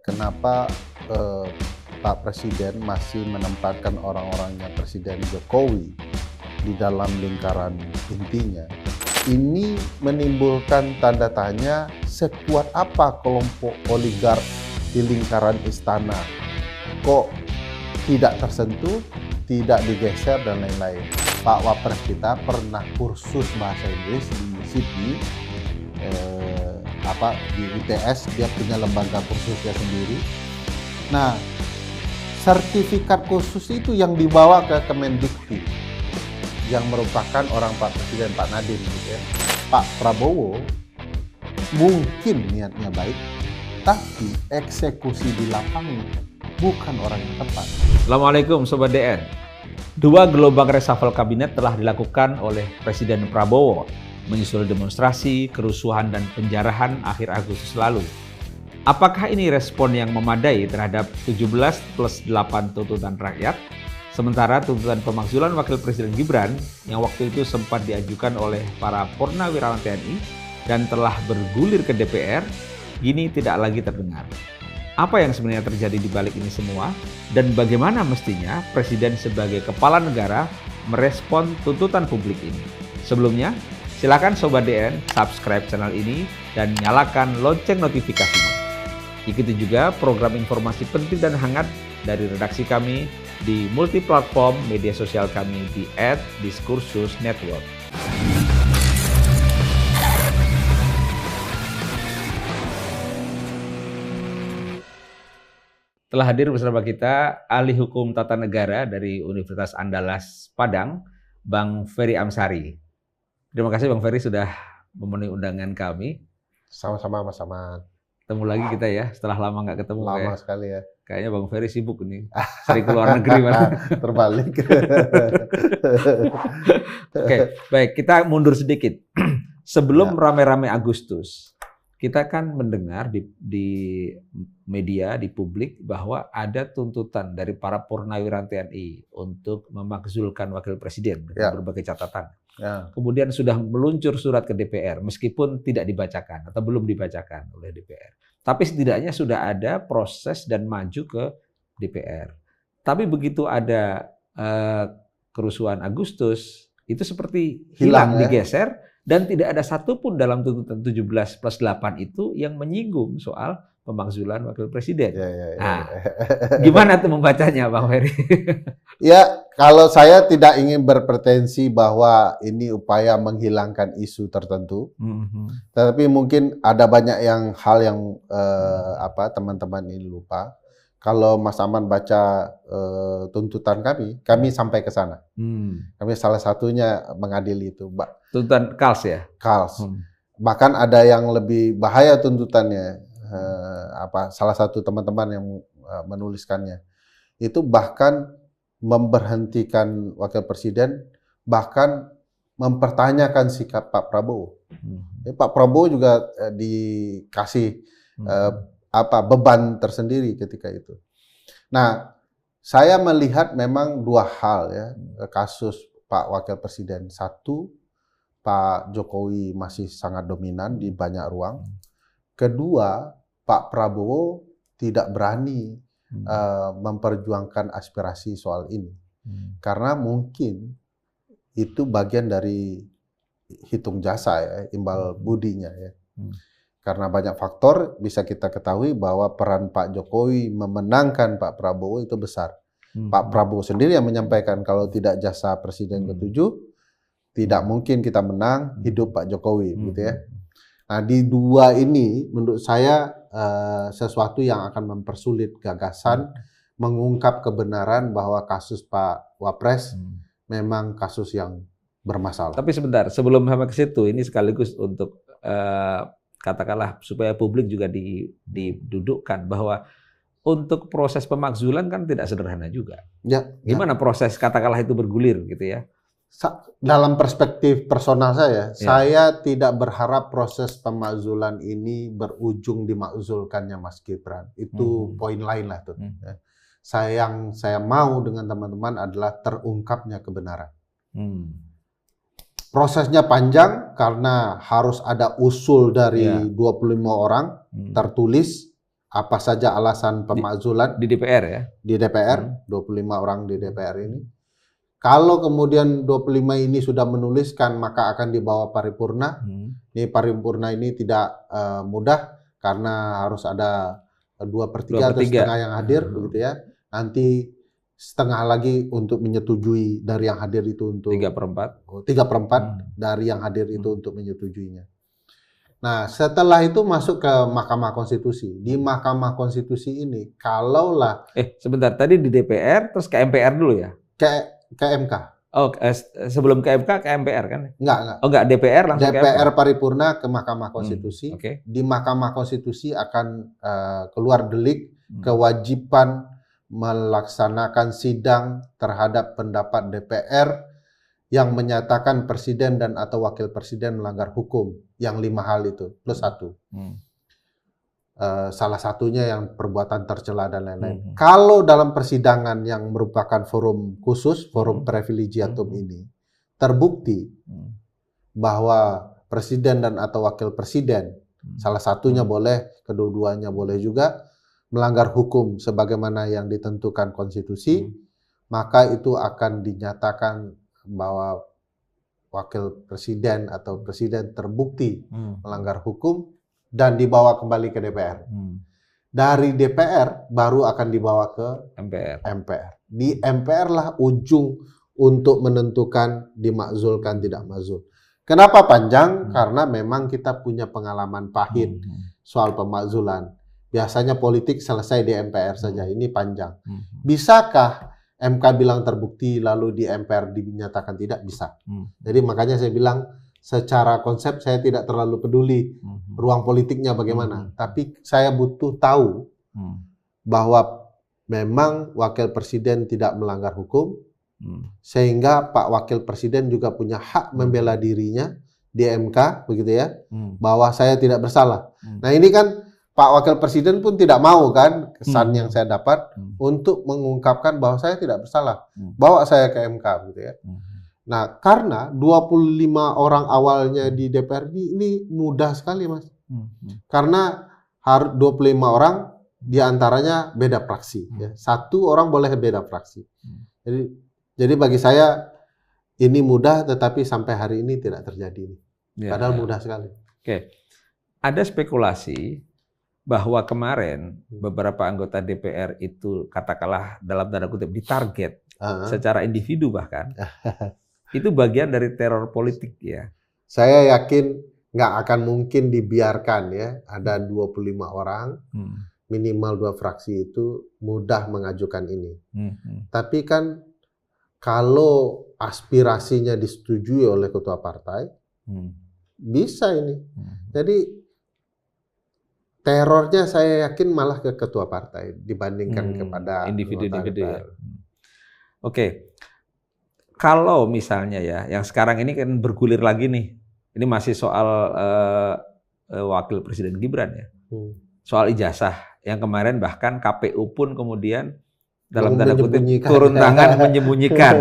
kenapa Pak Presiden masih menempatkan orang-orangnya Presiden Jokowi di dalam lingkaran intinya. Ini menimbulkan tanda tanya, sekuat apa kelompok oligark di lingkaran istana? Kok tidak tersentuh, tidak digeser, dan lain-lain. Pak Wapres kita pernah kursus bahasa Inggris di Sydney, di ITS, dia punya lembaga kursusnya sendiri. Nah, sertifikat kursus itu yang dibawa ke Kemendikti, yang merupakan orang Pak Presiden, Pak Nadiem, gitu ya. Pak Prabowo mungkin niatnya baik, tapi eksekusi di lapangan bukan orang yang tepat. Assalamualaikum Sobat DN. Dua gelombang reshuffle kabinet telah dilakukan oleh Presiden Prabowo menyusul demonstrasi, kerusuhan, dan penjarahan akhir Agustus lalu. Apakah ini respon yang memadai terhadap 17+8 tuntutan rakyat? Sementara tuntutan pemakzulan Wakil Presiden Gibran yang waktu itu sempat diajukan oleh para purnawirawan TNI dan telah bergulir ke DPR, kini tidak lagi terdengar. Apa yang sebenarnya terjadi di balik ini semua? Dan bagaimana mestinya Presiden sebagai kepala negara merespon tuntutan publik ini? Sebelumnya, silakan Sobat DN subscribe channel ini dan nyalakan lonceng notifikasinya. Ikuti juga program informasi penting dan hangat dari redaksi kami di multiplatform media sosial kami di @diskursusnetwork. Telah hadir bersama kita ahli hukum tata negara dari Universitas Andalas Padang, Bang Ferry Amsari. Terima kasih Bang Ferry sudah memenuhi undangan kami. Sama-sama, Mas Ahmad. Ketemu lagi kita ya, setelah lama nggak ketemu. Lama sekali ya. Kayaknya Bang Ferry sibuk nih, sering keluar negeri. Terbalik. Oke, baik, kita mundur sedikit. Sebelum rame-rame Agustus, kita kan mendengar di media, di publik, bahwa ada tuntutan dari para purnawirawan TNI untuk memakzulkan Wakil Presiden dengan berbagai catatan. Kemudian sudah meluncur surat ke DPR, meskipun tidak dibacakan atau belum dibacakan oleh DPR. Tapi setidaknya sudah ada proses dan maju ke DPR. Tapi begitu ada kerusuhan Agustus, itu seperti hilang, digeser, dan tidak ada satupun dalam tuntutan 17+8 itu yang menyinggung soal pemakzulan Wakil Presiden. Nah, gimana tuh membacanya, Bang Ferry? Ya, kalau saya tidak ingin berpretensi bahwa ini upaya menghilangkan isu tertentu, tetapi mungkin ada banyak hal yang teman-teman ini lupa. Kalau Mas Aman baca tuntutan kami sampai ke sana. Kami salah satunya mengadili itu, Mbak. Tuntutan KALS ya? KALS. Bahkan ada yang lebih bahaya tuntutannya. Salah satu teman-teman yang menuliskannya itu bahkan memberhentikan Wakil Presiden, bahkan mempertanyakan sikap Pak Prabowo. Pak Prabowo juga dikasih beban tersendiri ketika itu. Nah, saya melihat memang dua hal ya kasus Pak Wakil Presiden. Satu, Pak Jokowi masih sangat dominan di banyak ruang. Kedua, Pak Prabowo tidak berani memperjuangkan aspirasi soal ini. Karena mungkin itu bagian dari hitung jasa ya, imbal budinya ya. Karena banyak faktor bisa kita ketahui bahwa peran Pak Jokowi memenangkan Pak Prabowo itu besar. Pak Prabowo sendiri yang menyampaikan kalau tidak jasa Presiden ke-7, tidak mungkin kita menang, hidup Pak Jokowi, gitu ya. Nah, di dua ini menurut saya sesuatu yang akan mempersulit gagasan mengungkap kebenaran bahwa kasus Pak Wapres memang kasus yang bermasalah. Tapi sebentar, sebelum sampai ke situ, ini sekaligus untuk katakanlah supaya publik juga didudukkan bahwa untuk proses pemakzulan kan tidak sederhana juga. Gimana proses katakanlah itu bergulir gitu ya? Dalam perspektif personal saya tidak berharap proses pemakzulan ini berujung dimakzulkannya Mas Gibran. Itu poin lain lah tuh. Yang saya mau dengan teman-teman adalah terungkapnya kebenaran. Prosesnya panjang karena harus ada usul dari 25 orang tertulis apa saja alasan pemakzulan di DPR ya? Di DPR, 25 orang di DPR ini. Kalau kemudian 25 ini sudah menuliskan, maka akan dibawa paripurna. Ini paripurna ini tidak mudah karena harus ada 2/3 atau setengah yang hadir, begitu ya. Nanti setengah lagi untuk menyetujui dari yang hadir itu untuk 3/4 dari yang hadir itu untuk menyetujuinya. Nah, setelah itu masuk ke Mahkamah Konstitusi. Di Mahkamah Konstitusi ini, kalaulah sebentar, tadi di DPR terus ke MPR dulu ya? Ke MK. Oh, sebelum ke MK ke MPR kan? Enggak. Oh, enggak, DPR langsung ke DPR MK. paripurna ke Mahkamah Konstitusi. Di Mahkamah Konstitusi akan keluar delik kewajiban melaksanakan sidang terhadap pendapat DPR yang menyatakan presiden dan atau wakil presiden melanggar hukum. Yang 5 hal itu, plus 1. Salah satunya yang perbuatan tercela dan lain-lain. Kalau dalam persidangan yang merupakan forum khusus, forum privilegiatum ini, terbukti bahwa presiden dan atau wakil presiden, salah satunya boleh, kedua-duanya boleh juga, melanggar hukum sebagaimana yang ditentukan konstitusi, maka itu akan dinyatakan bahwa wakil presiden atau presiden terbukti melanggar hukum dan dibawa kembali ke DPR. Dari DPR baru akan dibawa ke MPR. Di MPR lah ujung untuk menentukan dimakzulkan tidak makzul. Kenapa panjang? Karena memang kita punya pengalaman pahit soal pemakzulan. Biasanya politik selesai di MPR saja, ini panjang. Bisakah MK bilang terbukti lalu di MPR dinyatakan tidak? Bisa. Jadi makanya saya bilang secara konsep saya tidak terlalu peduli ruang politiknya bagaimana. Tapi saya butuh tahu bahwa memang wakil presiden tidak melanggar hukum, sehingga Pak Wakil Presiden juga punya hak membela dirinya di MK, begitu ya, bahwa saya tidak bersalah. Nah ini kan Pak Wakil Presiden pun tidak mau kan, kesan yang saya dapat untuk mengungkapkan bahwa saya tidak bersalah. Bawa saya ke MK gitu ya. Nah, karena 25 orang awalnya di DPR ini mudah sekali, Mas. Karena harus 25 orang diantaranya beda fraksi ya. Satu orang boleh beda fraksi. Jadi bagi saya ini mudah, tetapi sampai hari ini tidak terjadi. Padahal mudah sekali. Oke. Ada spekulasi bahwa kemarin beberapa anggota DPR itu katakanlah dalam tanda kutip ditarget secara individu bahkan itu bagian dari teror politik ya. Saya yakin nggak akan mungkin dibiarkan ya ada 25 orang minimal 2 fraksi itu mudah mengajukan ini. Tapi kan kalau aspirasinya disetujui oleh ketua partai bisa ini. Jadi terornya saya yakin malah ke ketua partai dibandingkan kepada individu-individu ya. Oke. Kalau misalnya ya, yang sekarang ini kan bergulir lagi nih. Ini masih soal Wakil Presiden Gibran ya. Soal ijazah yang kemarin bahkan KPU pun kemudian dalam tanda kutip turun tangan menyembunyikan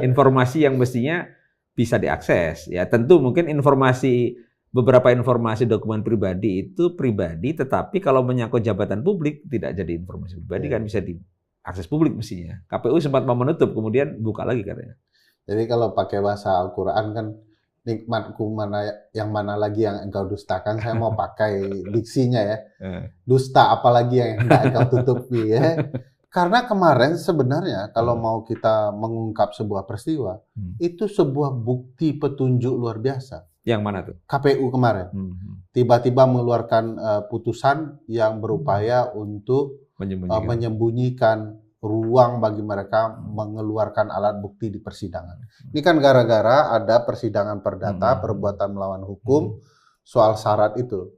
informasi yang mestinya bisa diakses. Ya tentu mungkin beberapa informasi dokumen pribadi itu pribadi, tetapi kalau menyangkut jabatan publik tidak jadi informasi pribadi kan bisa diakses publik mestinya. KPU sempat mau menutup, kemudian buka lagi katanya. Jadi kalau pakai bahasa Al-Quran kan nikmatku mana lagi yang engkau dustakan, saya mau pakai diksinya ya. Dusta apalagi yang hendak engkau tutupi ya. Karena kemarin sebenarnya kalau mau kita mengungkap sebuah peristiwa, itu sebuah bukti petunjuk luar biasa. Yang mana tuh? KPU kemarin. Tiba-tiba mengeluarkan putusan yang berupaya untuk menyembunyikan ruang bagi mereka mengeluarkan alat bukti di persidangan. Ini kan gara-gara ada persidangan perdata, perbuatan melawan hukum, soal syarat itu.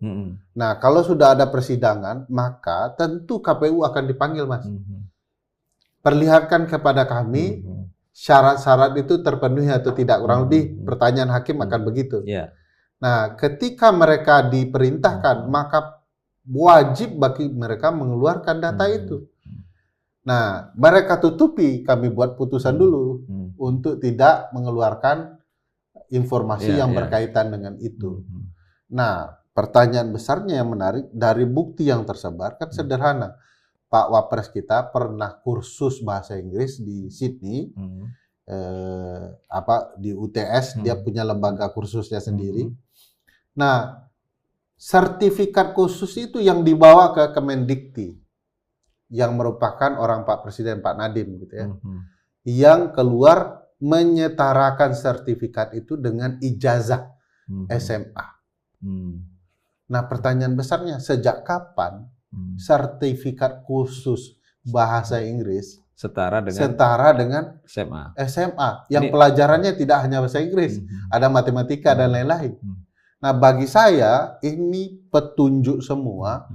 Nah, kalau sudah ada persidangan, maka tentu KPU akan dipanggil, Mas. Perlihatkan kepada kami syarat-syarat itu terpenuhi atau tidak. Kurang lebih pertanyaan hakim akan begitu. Nah, ketika mereka diperintahkan, maka wajib bagi mereka mengeluarkan data itu. Nah, mereka tutupi, kami buat putusan dulu untuk tidak mengeluarkan informasi yang berkaitan dengan itu. Nah, pertanyaan besarnya yang menarik dari bukti yang tersebar kan sederhana. Pak Wapres kita pernah kursus bahasa Inggris di Sydney, di UTS, dia punya lembaga kursusnya sendiri. Nah, sertifikat khusus itu yang dibawa ke Kemendikti, yang merupakan orang Pak Presiden, Pak Nadiem gitu ya, yang keluar menyetarakan sertifikat itu dengan ijazah SMA. Nah, pertanyaan besarnya, sejak kapan sertifikat khusus bahasa Inggris setara dengan SMA yang pelajarannya tidak hanya bahasa Inggris, ada matematika dan lain-lain. Nah, bagi saya ini petunjuk semua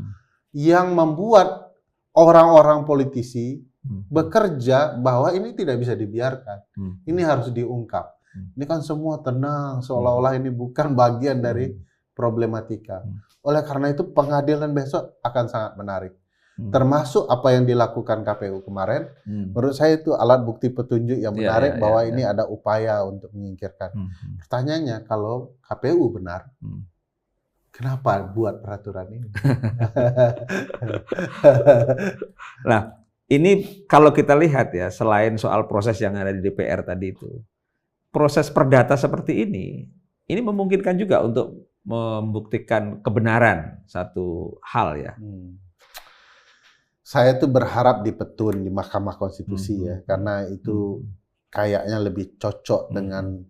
yang membuat orang-orang politisi bekerja bahwa ini tidak bisa dibiarkan. Ini harus diungkap. Ini kan semua tenang, seolah-olah ini bukan bagian dari problematika. Oleh karena itu pengadilan besok akan sangat menarik. Termasuk apa yang dilakukan KPU kemarin, menurut saya itu alat bukti petunjuk yang menarik bahwa ini ada upaya untuk menyingkirkan. Pertanyaannya, kalau KPU benar, kenapa buat peraturan ini? Nah, ini kalau kita lihat ya, selain soal proses yang ada di DPR tadi itu, proses perdata seperti ini memungkinkan juga untuk membuktikan kebenaran satu hal ya. Saya tuh berharap di petun di Mahkamah Konstitusi ya, karena itu kayaknya lebih cocok dengan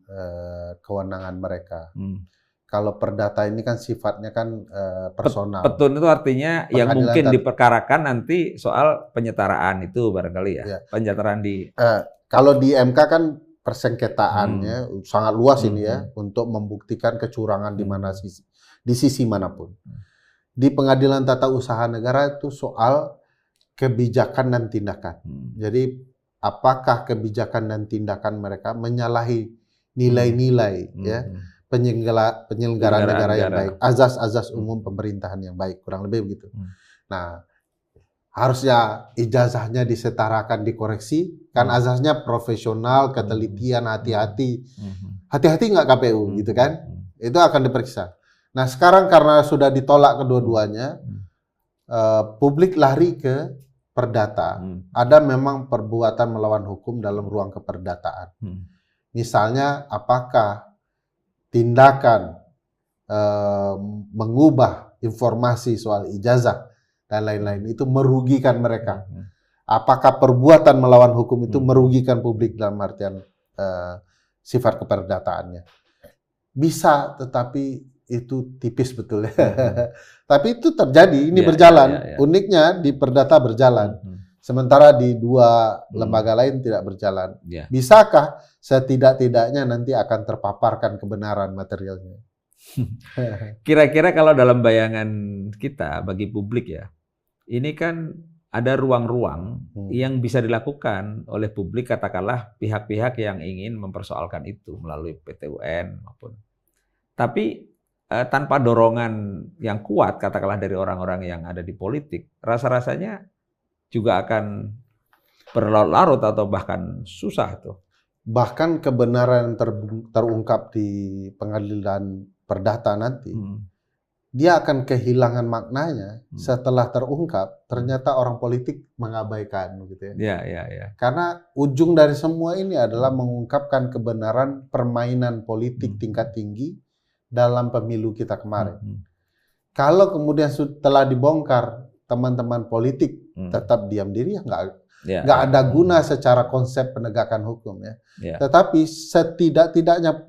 kewenangan mereka. Kalau perdata ini kan sifatnya kan personal. Petun itu artinya yang mungkin diperkarakan nanti soal penyetaraan itu barangkali ya. Penyetaraan di kalau di MK kan persengketaannya sangat luas ini ya, untuk membuktikan kecurangan di mana di sisi manapun. Di Pengadilan Tata Usaha Negara itu soal kebijakan dan tindakan. Jadi apakah kebijakan dan tindakan mereka menyalahi nilai-nilai ya penyelenggaraan negara yang baik, azas-azas umum pemerintahan yang baik, kurang lebih begitu. Nah, harusnya ijazahnya disetarakan, dikoreksi, kan azasnya profesional, ketelitian, hati-hati. Hati-hati nggak KPU gitu kan? Itu akan diperiksa. Nah, sekarang karena sudah ditolak kedua-duanya, publik lari ke perdata. Ada memang perbuatan melawan hukum dalam ruang keperdataan. Misalnya, apakah tindakan mengubah informasi soal ijazah dan lain-lain itu merugikan mereka? Apakah perbuatan melawan hukum itu merugikan publik dalam artian sifat keperdataannya? Bisa, tetapi itu tipis betul ya. Tapi itu terjadi, ini berjalan. Uniknya di perdata berjalan. Sementara di dua lembaga lain tidak berjalan. Bisakah setidak-tidaknya nanti akan terpaparkan kebenaran materialnya? Kira-kira kalau dalam bayangan kita bagi publik ya, ini kan ada ruang-ruang yang bisa dilakukan oleh publik, katakanlah pihak-pihak yang ingin mempersoalkan itu melalui PT UN maupun. Tapi tanpa dorongan yang kuat, katakanlah dari orang-orang yang ada di politik, rasa-rasanya juga akan berlarut-larut atau bahkan susah tuh. Bahkan kebenaran terungkap di pengadilan perdata nanti, dia akan kehilangan maknanya setelah terungkap. Ternyata orang politik mengabaikan, gitu ya. Karena ujung dari semua ini adalah mengungkapkan kebenaran permainan politik tingkat tinggi dalam pemilu kita kemarin. Kalau kemudian setelah dibongkar, teman-teman politik tetap diam diri, ya nggak ada guna secara konsep penegakan hukum ya. Tetapi setidak-tidaknya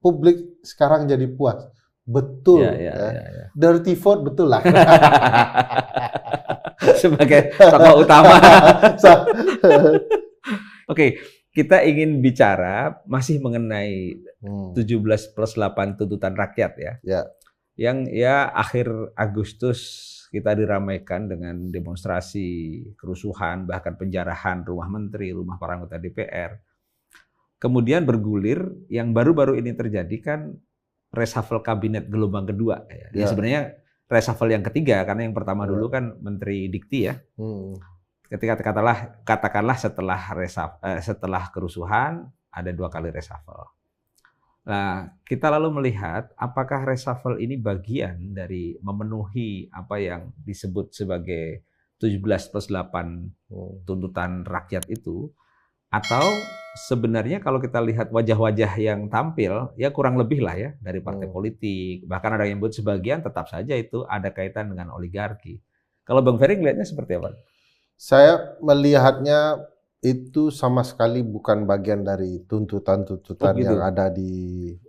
publik sekarang jadi puas. Betul. Dirty vote betul lah. Sebagai tokoh utama. Oke. Kita ingin bicara masih mengenai 17+8 tuntutan rakyat ya. Yang ya akhir Agustus kita diramaikan dengan demonstrasi, kerusuhan, bahkan penjarahan rumah menteri, rumah para anggota DPR. Kemudian bergulir yang baru-baru ini terjadi kan reshuffle kabinet gelombang kedua. Ya sebenarnya reshuffle yang ketiga, karena yang pertama dulu kan Menteri Dikti ya. Ketika katakanlah setelah kerusuhan ada 2 kali reshuffle. Nah, kita lalu melihat apakah reshuffle ini bagian dari memenuhi apa yang disebut sebagai 17+8 Hmm. tuntutan rakyat itu, atau sebenarnya kalau kita lihat wajah-wajah yang tampil, ya kurang lebih lah ya dari partai Hmm. politik, bahkan ada yang menyebut sebagian tetap saja itu ada kaitan dengan oligarki. Kalau Bang Ferry melihatnya seperti apa? Saya melihatnya itu sama sekali bukan bagian dari Oh tuntutan-tuntutan yang gitu, ada di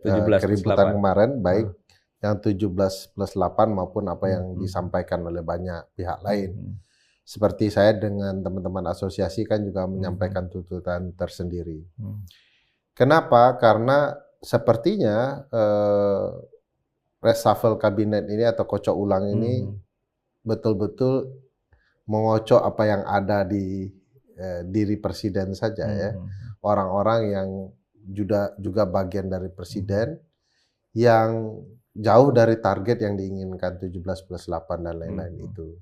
17+8. keributan kemarin, baik Hmm, yang 17+8 maupun apa hmm, yang hmm, disampaikan oleh banyak pihak hmm, lain. hmm, Seperti saya dengan teman-teman asosiasi kan juga hmm, menyampaikan tuntutan tersendiri. hmm, Kenapa? Karena sepertinya reshuffle kabinet ini atau kocok ulang hmm, ini hmm, betul-betul mengocok apa yang ada di diri presiden saja hmm, ya. hmm, Orang-orang yang juga bagian dari hmm, presiden yang jauh dari target yang diinginkan 17+8 dan hmm, lain-lain hmm, itu.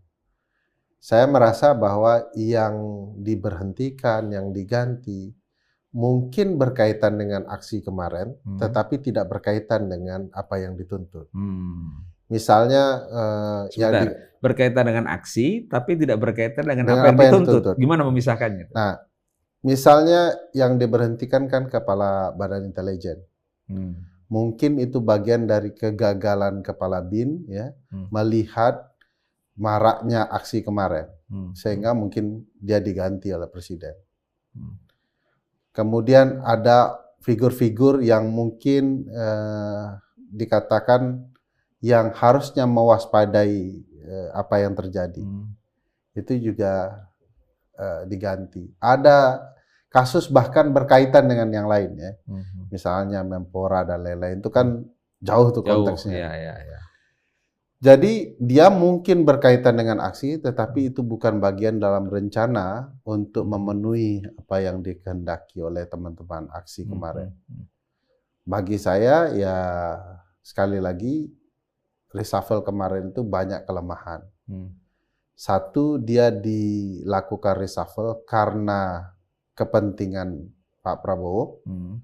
Saya merasa bahwa yang diberhentikan, yang diganti mungkin berkaitan dengan aksi kemarin, hmm. tetapi tidak berkaitan dengan apa yang dituntut. Hmm. Misalnya yang Sebentar, berkaitan dengan aksi, tapi tidak berkaitan dengan dengan apa yang apa yang dituntut. dituntut. Gimana memisahkannya? Nah, misalnya yang diberhentikan kan Kepala Badan Intelijen. Hmm. Mungkin itu bagian dari kegagalan Kepala BIN ya, Hmm. melihat maraknya aksi kemarin. Hmm. Sehingga mungkin dia diganti oleh presiden. Hmm. Kemudian ada figur-figur yang mungkin dikatakan yang harusnya mewaspadai apa yang terjadi. Hmm. Itu juga diganti. Ada kasus bahkan berkaitan dengan yang lain ya. Hmm. Misalnya Menpora dan lain-lain itu kan jauh tuh Jauh, konteksnya. ya. Jadi dia mungkin berkaitan dengan aksi, tetapi itu bukan bagian dalam rencana untuk memenuhi apa yang dikehendaki oleh teman-teman aksi kemarin. Hmm. Bagi saya ya sekali lagi reshuffle kemarin itu banyak kelemahan. Hmm. Satu, dia dilakukan reshuffle karena kepentingan Pak Prabowo. Hmm.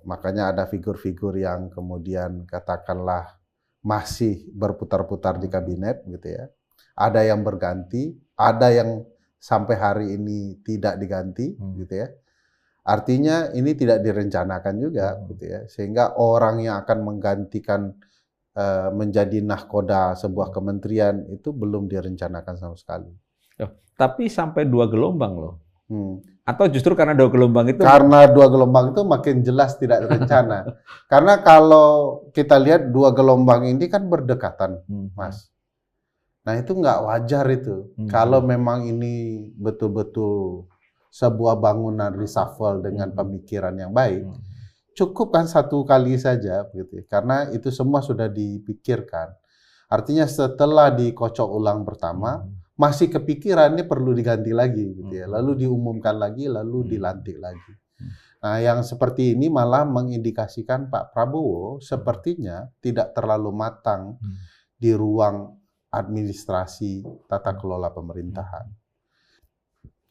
Makanya ada figur-figur yang kemudian katakanlah masih berputar-putar di kabinet gitu ya. Ada yang berganti, ada yang sampai hari ini tidak diganti gitu ya. Artinya ini tidak direncanakan juga gitu ya. Sehingga orang yang akan menggantikan menjadi nahkoda sebuah kementerian itu belum direncanakan sama sekali. Tapi sampai 2 gelombang loh. Hmm. Atau justru karena 2 gelombang itu? Karena 2 gelombang itu makin jelas tidak terencana. Karena kalau kita lihat 2 gelombang ini kan berdekatan, Mas. Nah itu nggak wajar itu. Kalau memang ini betul-betul sebuah bangunan reshuffle dengan pemikiran yang baik, cukup kan 1 kali saja, gitu. Karena itu semua sudah dipikirkan. Artinya setelah dikocok ulang pertama, masih kepikiran ini perlu diganti lagi gitu ya. Lalu diumumkan lagi, lalu dilantik lagi. Nah, yang seperti ini malah mengindikasikan Pak Prabowo sepertinya tidak terlalu matang di ruang administrasi tata kelola pemerintahan.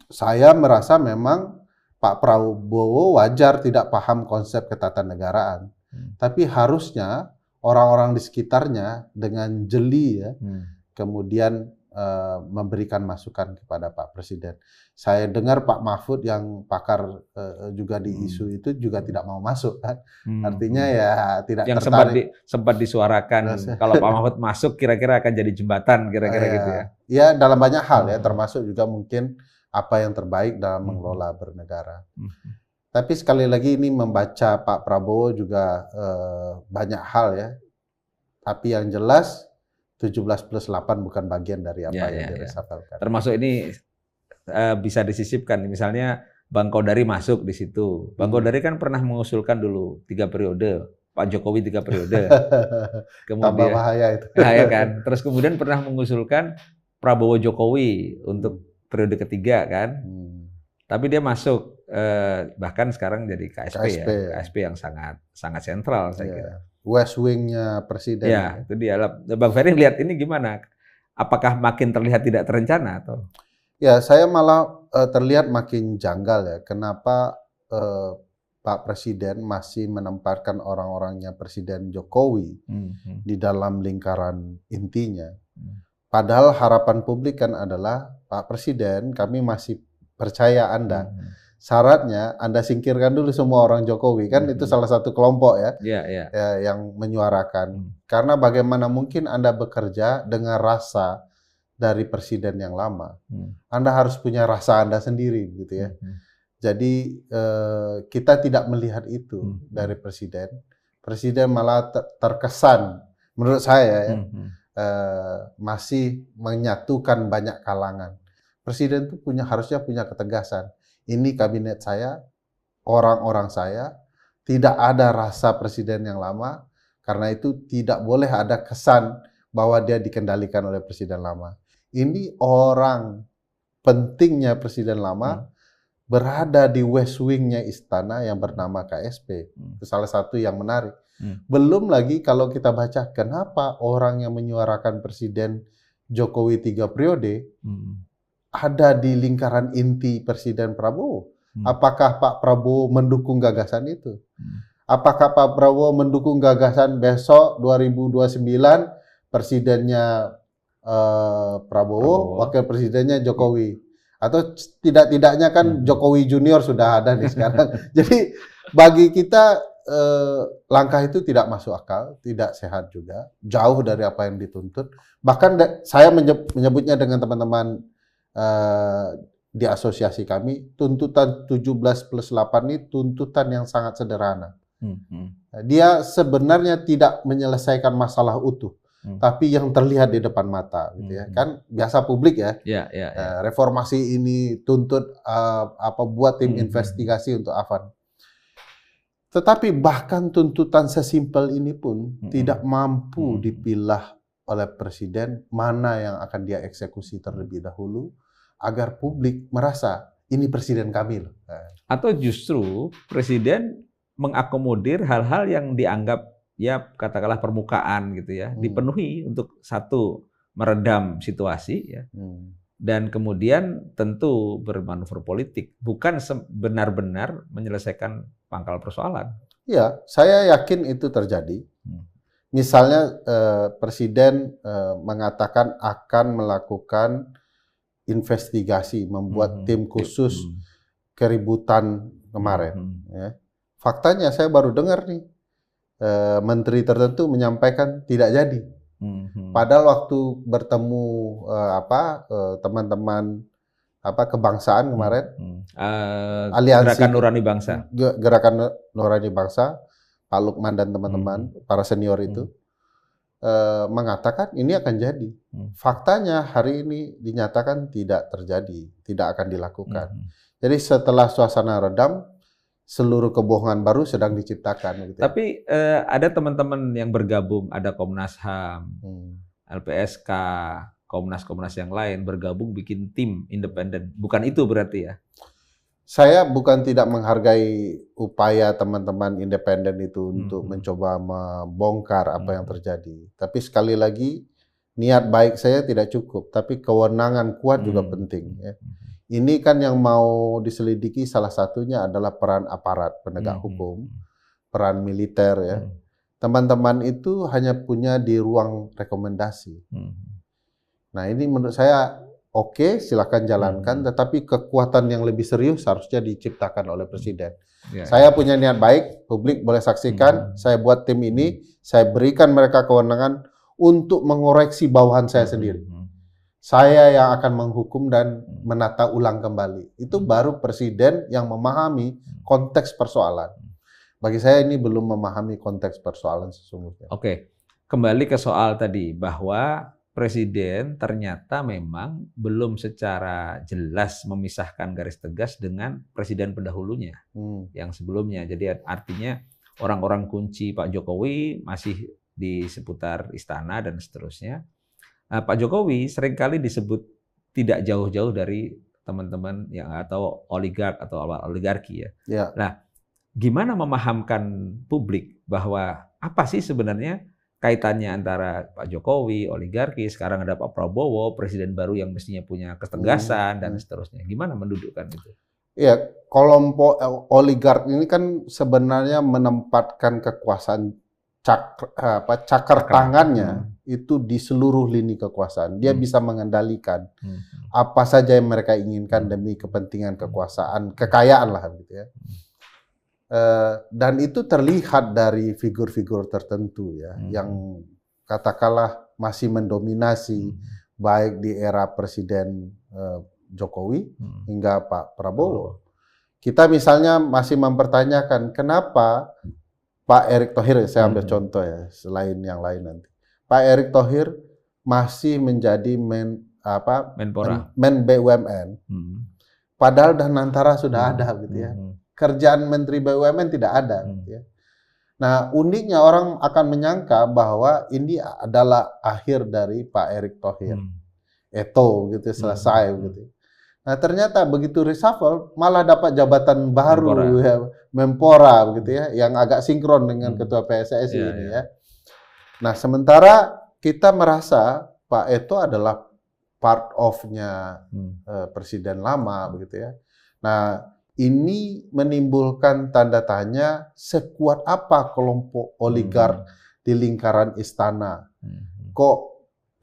Saya merasa memang Pak Prabowo wajar tidak paham konsep ketatanegaraan. Tapi harusnya orang-orang di sekitarnya dengan jeli ya, kemudian memberikan masukan kepada Pak Presiden. Saya dengar Pak Mahfud yang pakar juga di isu itu juga tidak mau masuk kan. Artinya ya tidak yang tertarik. sempat disuarakan kalau Pak Mahfud masuk kira-kira akan jadi jembatan kira-kira gitu ya. Ya dalam banyak hal ya, termasuk juga mungkin apa yang terbaik dalam mengelola bernegara. Tapi sekali lagi ini membaca Pak Prabowo juga banyak hal ya. Tapi yang jelas 17+8 bukan bagian dari apa yang direshufflekan. Termasuk ini bisa disisipkan, misalnya Bang Kodari masuk di situ. Bang Kodari kan pernah mengusulkan dulu 3 periode, Pak Jokowi 3 periode. Kemudian tambah bahaya itu. Ya kan. Terus kemudian pernah mengusulkan Prabowo Jokowi untuk periode ketiga kan. Tapi dia masuk, bahkan sekarang jadi KSP ya. KSP yang sangat sentral saya kira. West Wing-nya presiden. Ya, itu dia. Bang Ferry lihat ini gimana? Apakah makin terlihat tidak terencana atau? Ya, saya malah terlihat makin janggal ya. Kenapa Pak Presiden masih menempatkan orang-orangnya Presiden Jokowi di dalam lingkaran intinya. Padahal harapan publik kan adalah, Pak Presiden, kami masih percaya Anda. Syaratnya Anda singkirkan dulu semua orang Jokowi, kan itu salah satu kelompok ya, yang menyuarakan. Karena bagaimana mungkin Anda bekerja dengan rasa dari presiden yang lama. Anda harus punya rasa Anda sendiri gitu ya. Jadi kita tidak melihat itu dari presiden. Presiden malah terkesan, menurut saya ya, masih menyatukan banyak kalangan. Presiden itu harusnya punya ketegasan. Ini kabinet saya, orang-orang saya, tidak ada rasa presiden yang lama, karena itu tidak boleh ada kesan bahwa dia dikendalikan oleh presiden lama. Ini orang pentingnya presiden lama berada di West Wing-nya istana yang bernama KSP. Itu salah satu yang menarik. Belum lagi kalau kita baca kenapa orang yang menyuarakan Presiden Jokowi 3 periode ada di lingkaran inti Presiden Prabowo. Apakah Pak Prabowo mendukung gagasan itu? Apakah Pak Prabowo mendukung gagasan besok 2029 presidennya Prabowo, wakil presidennya Jokowi? Atau tidak-tidaknya kan Jokowi Junior sudah ada nih sekarang. Jadi bagi kita langkah itu tidak masuk akal, tidak sehat juga, jauh dari apa yang dituntut. Bahkan saya menyebutnya dengan teman-teman di asosiasi kami, tuntutan 17+8 ini tuntutan yang sangat sederhana. Dia sebenarnya tidak menyelesaikan masalah utuh. Tapi yang terlihat di depan mata, gitu ya. Kan biasa publik ya. Reformasi ini tuntut buat tim investigasi untuk Afan. Tetapi bahkan tuntutan sesimpel ini pun tidak mampu dipilah oleh presiden mana yang akan dia eksekusi terlebih dahulu agar publik merasa ini presiden kami loh. Atau justru presiden mengakomodir hal-hal yang dianggap ya katakanlah permukaan gitu ya, dipenuhi untuk satu meredam situasi ya, dan kemudian tentu bermanuver politik, bukan benar-benar menyelesaikan pangkal persoalan. Ya, saya yakin itu terjadi. Misalnya presiden mengatakan akan melakukan investigasi, membuat tim khusus keributan kemarin. Ya. Faktanya saya baru dengar nih. Menteri tertentu menyampaikan tidak jadi. Padahal waktu bertemu teman-teman kebangsaan kemarin, aliansi Gerakan Nurani Bangsa, Gerakan Nurani Bangsa, Pak Lukman dan teman-teman para senior itu mengatakan ini akan jadi. Faktanya hari ini dinyatakan tidak terjadi, tidak akan dilakukan. Jadi setelah suasana redam, seluruh kebohongan baru sedang diciptakan. Gitu. Tapi ada teman-teman yang bergabung, ada Komnas HAM, LPSK, Komnas yang lain bergabung bikin tim independen. Bukan itu berarti ya? Saya bukan tidak menghargai upaya teman-teman independen itu untuk mencoba membongkar apa yang terjadi. Tapi sekali lagi, niat baik saya tidak cukup, tapi kewenangan kuat juga penting. Ya. Ini kan yang mau diselidiki salah satunya adalah peran aparat penegak hukum, peran militer ya. Teman-teman itu hanya punya di ruang rekomendasi. Nah ini menurut saya oke, silakan jalankan, tetapi kekuatan yang lebih serius harusnya diciptakan oleh presiden. Saya punya niat baik, publik boleh saksikan, saya buat tim ini, saya berikan mereka kewenangan untuk mengoreksi bawahan saya sendiri. Saya yang akan menghukum dan menata ulang kembali. Itu baru presiden yang memahami konteks persoalan. Bagi saya ini belum memahami konteks persoalan sesungguhnya. Oke, kembali ke soal tadi bahwa presiden ternyata memang belum secara jelas memisahkan garis tegas dengan presiden pendahulunya yang sebelumnya. Jadi artinya orang-orang kunci Pak Jokowi masih di seputar istana dan seterusnya. Nah, Pak Jokowi seringkali disebut tidak jauh-jauh dari teman-teman yang atau oligark atau oligarki ya. Nah, gimana memahamkan publik bahwa apa sih sebenarnya kaitannya antara Pak Jokowi, oligarki, sekarang ada Pak Prabowo, presiden baru yang mestinya punya ketegasan dan seterusnya. Gimana mendudukkan itu? Ya, kelompok oligark ini kan sebenarnya menempatkan kekuasaan cakar tangannya itu di seluruh lini kekuasaan. Dia bisa mengendalikan apa saja yang mereka inginkan demi kepentingan kekuasaan, kekayaan lah gitu ya. Dan itu terlihat dari figur-figur tertentu ya, yang katakanlah masih mendominasi baik di era Presiden Jokowi hingga Pak Prabowo. Kita misalnya masih mempertanyakan kenapa Pak Erick Thohir, saya ambil contoh ya, selain yang lain nanti. Pak Erick Thohir masih menjadi Menpora, men BUMN, padahal Danantara sudah ada gitu ya. Kerjaan Menteri BUMN tidak ada. Gitu ya. Nah, uniknya orang akan menyangka bahwa ini adalah akhir dari Pak Erick Thohir. Gitu, selesai gitu. Nah, ternyata begitu reshuffle malah dapat jabatan baru Menpora gitu ya, yang agak sinkron dengan Ketua PSSI ini ya. Nah, sementara kita merasa Pak Eto adalah part of-nya presiden lama begitu ya. Nah, ini menimbulkan tanda tanya sekuat apa kelompok oligark di lingkaran istana. Kok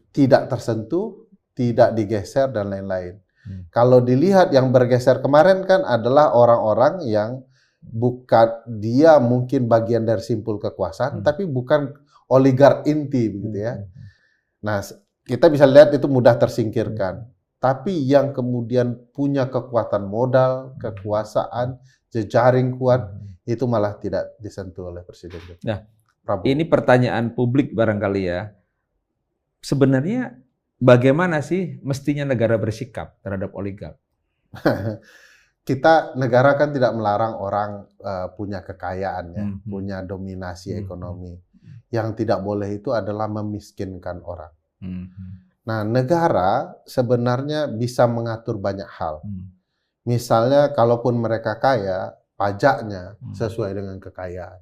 tidak tersentuh, tidak digeser dan lain-lain. Kalau dilihat yang bergeser kemarin kan adalah orang-orang yang bukan dia mungkin bagian dari simpul kekuasaan, tapi bukan oligark inti begitu ya. Nah, kita bisa lihat itu mudah tersingkirkan. Tapi yang kemudian punya kekuatan modal, kekuasaan, jejaring kuat, itu malah tidak disentuh oleh Presiden Jokowi. Nah, ini pertanyaan publik barangkali ya. Sebenarnya bagaimana sih mestinya negara bersikap terhadap oligark? Kita, negara kan tidak melarang orang punya kekayaan ya, punya dominasi ekonomi. Yang tidak boleh itu adalah memiskinkan orang. Nah, negara sebenarnya bisa mengatur banyak hal. Misalnya, kalaupun mereka kaya, pajaknya sesuai dengan kekayaan.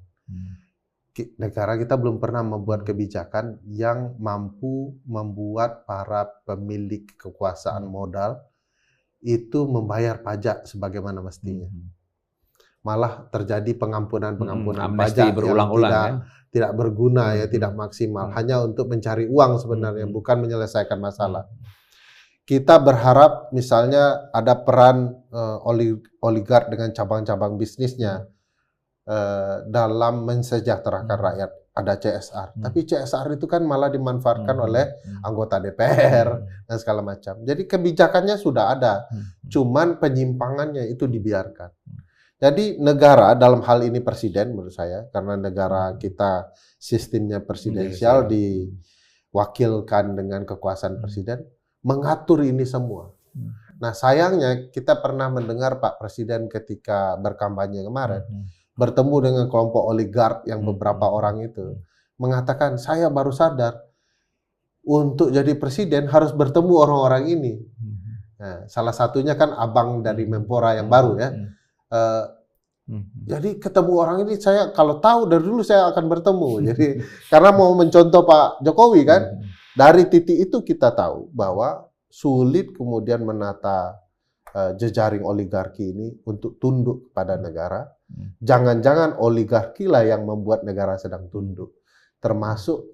Negara kita belum pernah membuat kebijakan yang mampu membuat para pemilik kekuasaan modal itu membayar pajak sebagaimana mestinya. Malah terjadi pengampunan-pengampunan pajak yang tidak berguna ya, tidak maksimal, hanya untuk mencari uang sebenarnya, bukan menyelesaikan masalah. Kita berharap misalnya ada peran oligark dengan cabang-cabang bisnisnya dalam mensejahterakan rakyat, ada CSR. Tapi CSR itu kan malah dimanfaatkan oleh anggota DPR dan segala macam. Jadi kebijakannya sudah ada, cuman penyimpangannya itu dibiarkan. Jadi negara dalam hal ini presiden menurut saya, karena negara kita sistemnya presidensial diwakilkan dengan kekuasaan presiden, mengatur ini semua. Nah, sayangnya kita pernah mendengar Pak Presiden ketika berkampanye kemarin bertemu dengan kelompok oligark yang beberapa orang itu mengatakan, saya baru sadar untuk jadi presiden harus bertemu orang-orang ini. Nah, salah satunya kan abang dari Menpora yang baru ya. Jadi ketemu orang ini, saya kalau tahu dari dulu saya akan bertemu. Jadi karena mau mencontoh Pak Jokowi kan, dari titik itu kita tahu bahwa sulit kemudian menata jejaring oligarki ini untuk tunduk pada negara. Jangan-jangan oligarki lah yang membuat negara sedang tunduk, termasuk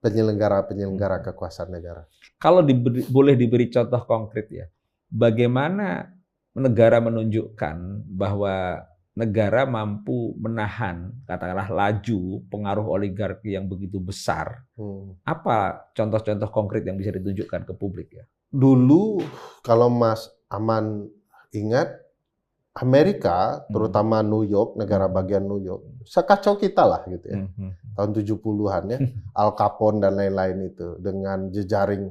penyelenggara-penyelenggara kekuasaan negara. Kalau boleh diberi contoh konkret ya, bagaimana negara menunjukkan bahwa negara mampu menahan, katakanlah laju pengaruh oligarki yang begitu besar. Apa contoh-contoh konkret yang bisa ditunjukkan ke publik ya? Dulu kalau Mas Aman ingat, Amerika, terutama New York, negara bagian New York, sekacau kita lah gitu ya. Tahun 70-an ya, Al Capone dan lain-lain itu, dengan jejaring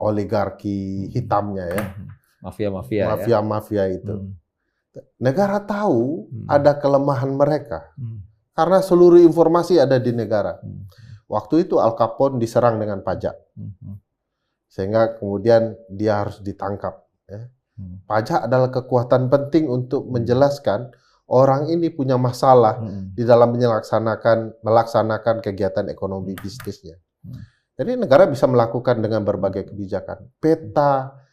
oligarki hitamnya ya. Mafia-mafia itu. Negara tahu ada kelemahan mereka. Karena seluruh informasi ada di negara. Waktu itu Al Capone diserang dengan pajak. Sehingga kemudian dia harus ditangkap. Ya. Pajak adalah kekuatan penting untuk menjelaskan orang ini punya masalah di dalam melaksanakan kegiatan ekonomi bisnisnya. Jadi negara bisa melakukan dengan berbagai kebijakan. Peta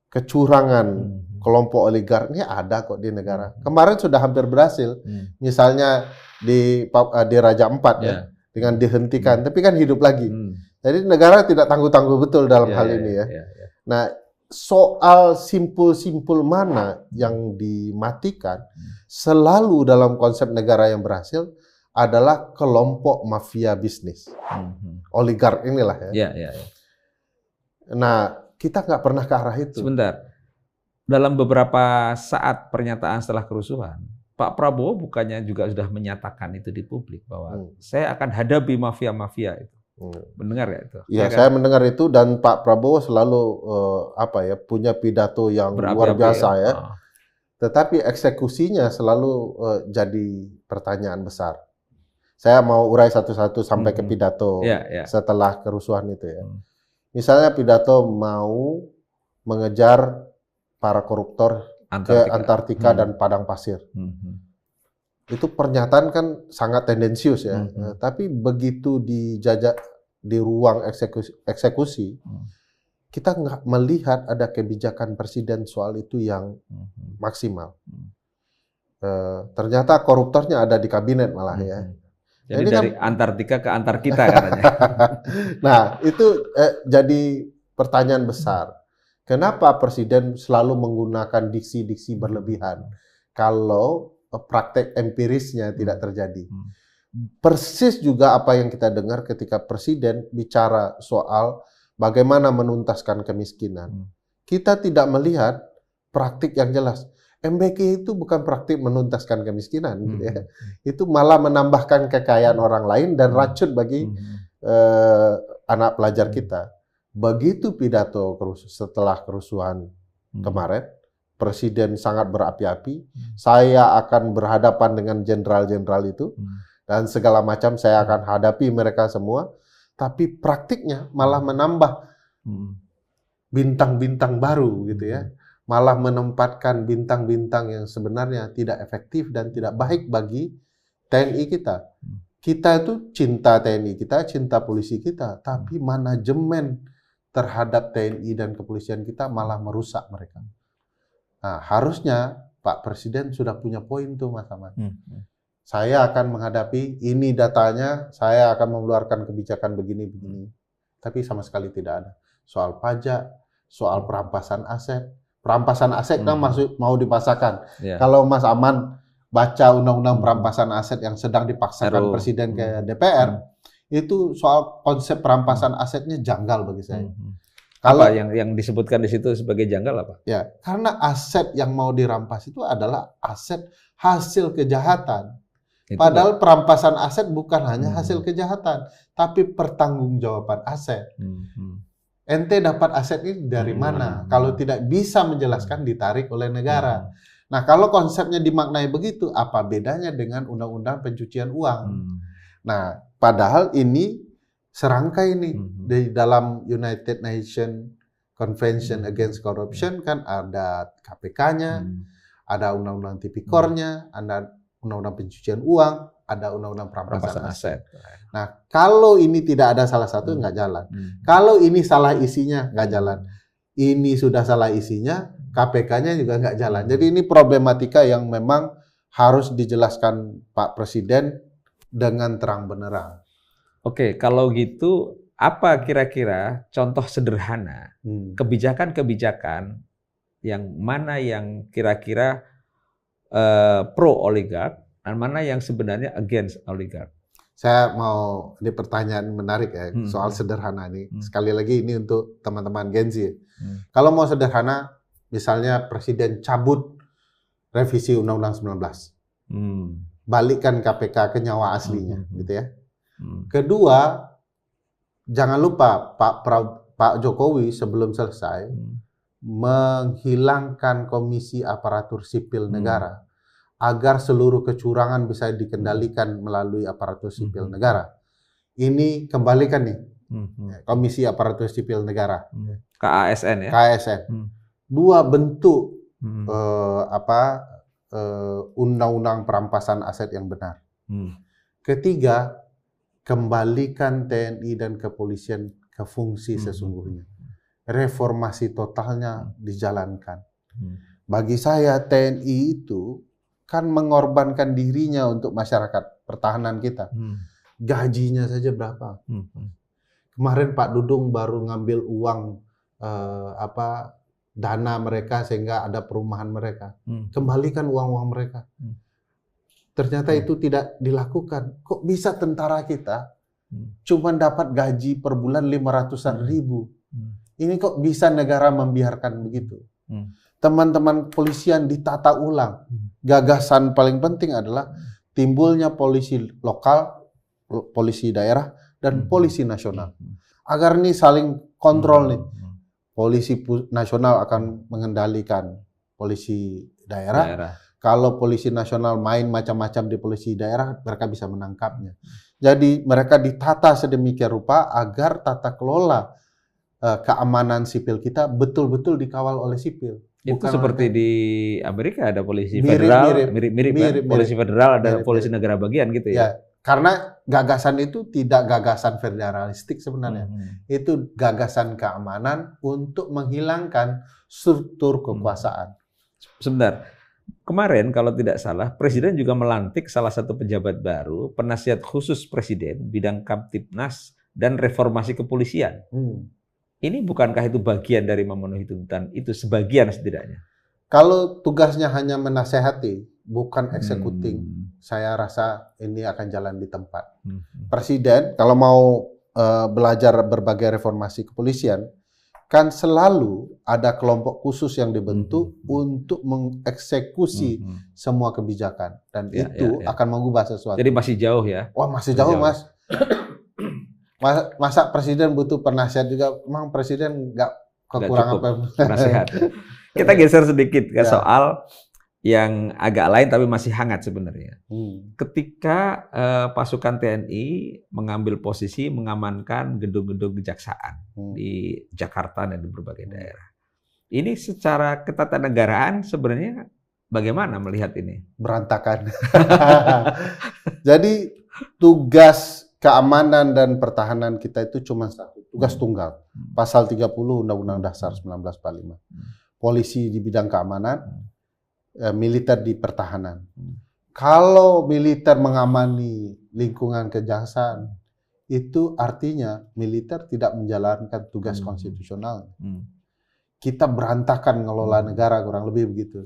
kecurangan kelompok oligark ini ada kok di negara. Kemarin sudah hampir berhasil. Misalnya di Raja Ampat ya, dengan dihentikan, tapi kan hidup lagi. Jadi negara tidak tangguh-tangguh betul dalam hal ini ya. Nah, soal simpul-simpul mana yang dimatikan selalu dalam konsep negara yang berhasil adalah kelompok mafia bisnis. Oligark inilah ya. Nah, kita nggak pernah ke arah itu. Sebentar. Dalam beberapa saat pernyataan setelah kerusuhan, Pak Prabowo bukannya juga sudah menyatakan itu di publik bahwa saya akan hadapi mafia-mafia itu. Mendengar ya itu? Ya, saya mendengar itu dan Pak Prabowo selalu punya pidato yang luar biasa ya. Tetapi eksekusinya selalu jadi pertanyaan besar. Saya mau urai satu-satu sampai ke pidato setelah kerusuhan itu ya. Misalnya pidato mau mengejar para koruptor ke Antartika dan padang pasir. Itu pernyataan kan sangat tendensius ya. Tapi begitu di ruang eksekusi, kita nggak melihat ada kebijakan presiden soal itu yang maksimal. Ternyata koruptornya ada di kabinet malah ya. Jadi dari Antartika ke Antarkita katanya. Nah, itu jadi pertanyaan besar. Kenapa presiden selalu menggunakan diksi-diksi berlebihan kalau praktek empirisnya tidak terjadi? Persis juga apa yang kita dengar ketika presiden bicara soal bagaimana menuntaskan kemiskinan. Kita tidak melihat praktik yang jelas. MBK itu bukan praktik menuntaskan kemiskinan, gitu ya. Itu malah menambahkan kekayaan orang lain dan racun bagi anak pelajar kita. Begitu pidato setelah kerusuhan kemarin, presiden sangat berapi-api. Saya akan berhadapan dengan jenderal-jenderal itu dan segala macam saya akan hadapi mereka semua. Tapi praktiknya malah menambah bintang-bintang baru gitu ya. Malah menempatkan bintang-bintang yang sebenarnya tidak efektif dan tidak baik bagi TNI kita. Kita itu cinta TNI kita, cinta polisi kita, tapi manajemen terhadap TNI dan kepolisian kita malah merusak mereka. Nah, harusnya Pak Presiden sudah punya poin tuh Mas Ahmad. Saya akan menghadapi ini datanya, saya akan mengeluarkan kebijakan begini-begini. Tapi sama sekali tidak ada. Soal pajak, soal perampasan aset. Perampasan aset kan mau dipaksakan. Kalau Mas Aman baca undang-undang perampasan aset yang sedang dipaksakan Presiden ke DPR, itu soal konsep perampasan asetnya janggal bagi saya. Kalau yang disebutkan di situ sebagai janggal apa? Ya, karena aset yang mau dirampas itu adalah aset hasil kejahatan. Padahal perampasan aset bukan hanya hasil kejahatan, tapi pertanggungjawaban aset. Ente dapat aset ini dari mana? Kalau tidak bisa menjelaskan, ditarik oleh negara. Nah, kalau konsepnya dimaknai begitu, apa bedanya dengan undang-undang pencucian uang? Nah, padahal ini serangkai ini di dalam United Nations Convention Against Corruption kan ada KPK-nya, ada undang-undang Tipikor-nya, ada undang-undang pencucian uang, ada undang-undang perampasan aset. Nah, kalau ini tidak ada salah satu, nggak jalan. Kalau ini salah isinya, nggak jalan. Ini sudah salah isinya, KPK-nya juga nggak jalan. Jadi ini problematika yang memang harus dijelaskan Pak Presiden dengan terang benerang. Oke, kalau gitu, apa kira-kira contoh sederhana kebijakan-kebijakan yang mana yang kira-kira pro oligark dan mana yang sebenarnya against oligark? Saya mau, ini pertanyaan menarik ya, soal sederhana ini. Sekali lagi ini untuk teman-teman Gen Z. Kalau mau sederhana, misalnya Presiden cabut revisi Undang-Undang 19. Balikkan KPK ke nyawa aslinya, gitu ya. Kedua, jangan lupa Pak Jokowi sebelum selesai menghilangkan Komisi Aparatur Sipil Negara agar seluruh kecurangan bisa dikendalikan melalui aparatur sipil negara. Ini kembalikan nih, Komisi Aparatur Sipil Negara, KASN ya. KASN. Dua bentuk undang-undang perampasan aset yang benar. Ketiga, kembalikan TNI dan kepolisian ke fungsi sesungguhnya. Reformasi totalnya dijalankan. Bagi saya TNI itu kan mengorbankan dirinya untuk masyarakat pertahanan kita. Gajinya saja berapa? Kemarin Pak Dudung baru ngambil uang dana mereka sehingga ada perumahan mereka. Kembalikan uang-uang mereka. Ternyata itu tidak dilakukan. Kok bisa tentara kita cuma dapat gaji per bulan 500-an ribu? Ini kok bisa negara membiarkan begitu? Teman-teman polisian ditata ulang. Gagasan paling penting adalah timbulnya polisi lokal, polisi daerah, dan polisi nasional. Agar ini saling kontrol nih. Polisi nasional akan mengendalikan polisi daerah. Kalau polisi nasional main macam-macam di polisi daerah, mereka bisa menangkapnya. Jadi mereka ditata sedemikian rupa agar tata kelola keamanan sipil kita betul-betul dikawal oleh sipil. Itu seperti di Amerika ada polisi federal, mirip polisi federal, ada polisi negara bagian gitu ya. Karena gagasan itu tidak gagasan federalistik sebenarnya. Itu gagasan keamanan untuk menghilangkan struktur kekuasaan. Sebentar. Kemarin kalau tidak salah, Presiden juga melantik salah satu pejabat baru, penasihat khusus Presiden, bidang Kamtibnas dan reformasi kepolisian. Ini bukankah itu bagian dari memenuhi tuntutan itu, sebagian setidaknya? Kalau tugasnya hanya menasehati, bukan eksekuting, saya rasa ini akan jalan di tempat. Presiden, kalau mau belajar berbagai reformasi kepolisian, kan selalu ada kelompok khusus yang dibentuk untuk mengeksekusi semua kebijakan. Dan itu akan mengubah sesuatu. Jadi masih jauh ya? Wah, masih jauh, Mas. Masa Presiden butuh penasihat juga? Emang Presiden nggak kekurangan penasihat. Kita geser sedikit ke soal yang agak lain tapi masih hangat sebenarnya. Ketika pasukan TNI mengambil posisi mengamankan gedung-gedung kejaksaan di Jakarta dan di berbagai daerah. Ini secara ketatanegaraan sebenarnya bagaimana melihat ini? Berantakan. Jadi tugas keamanan dan pertahanan kita itu cuma satu, tugas tunggal. Pasal 30 Undang-Undang Dasar 1945. Polisi di bidang keamanan, militer di pertahanan. Kalau militer mengamani lingkungan kejaksaan, itu artinya militer tidak menjalankan tugas konstitusional. Kita berantakan ngelola negara, kurang lebih begitu.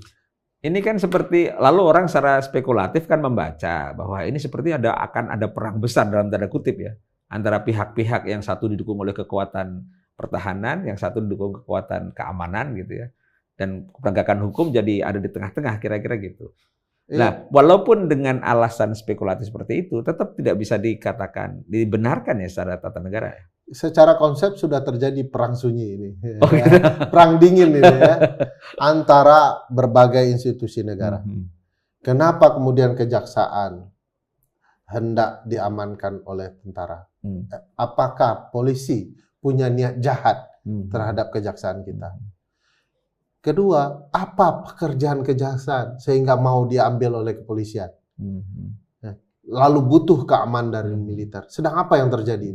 Ini kan seperti, lalu orang secara spekulatif kan membaca bahwa ini seperti akan ada perang besar dalam tanda kutip ya, antara pihak-pihak yang satu didukung oleh kekuatan pertahanan, yang satu didukung kekuatan keamanan gitu ya. Dan penegakan hukum jadi ada di tengah-tengah kira-kira gitu. Nah, walaupun dengan alasan spekulatif seperti itu, tetap tidak bisa dikatakan, dibenarkan ya secara tata negara. Secara konsep sudah terjadi perang sunyi ini. Perang dingin ini ya. Antara berbagai institusi negara. Kenapa kemudian kejaksaan hendak diamankan oleh tentara? Apakah polisi punya niat jahat terhadap kejaksaan kita? Kedua, apa pekerjaan kejaksaan sehingga mau diambil oleh kepolisian? Lalu butuh keamanan dari militer. Sedang apa yang terjadi?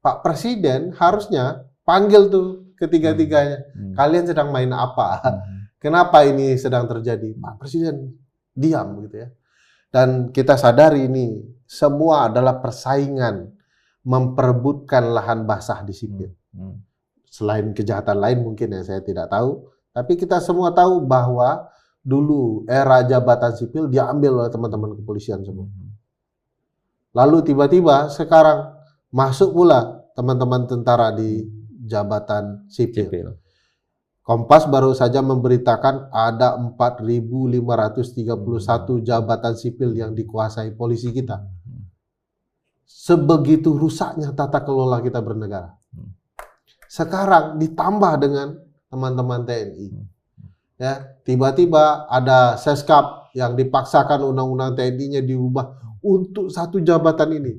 Pak Presiden harusnya panggil tuh ketiga-tiganya. Kalian sedang main apa? Kenapa ini sedang terjadi? Pak Presiden diam gitu ya. Dan kita sadari ini semua adalah persaingan memperebutkan lahan basah di sipil. Selain kejahatan lain mungkin ya, saya tidak tahu. Tapi kita semua tahu bahwa dulu era jabatan sipil diambil oleh teman-teman kepolisian semua. Lalu tiba-tiba sekarang masuk pula teman-teman tentara di jabatan sipil. Kompas baru saja memberitakan ada 4.531 jabatan sipil yang dikuasai polisi kita. Sebegitu rusaknya tata kelola kita bernegara. Sekarang ditambah dengan teman-teman TNI. Ya, tiba-tiba ada Seskap yang dipaksakan undang-undang TNI-nya diubah untuk satu jabatan ini.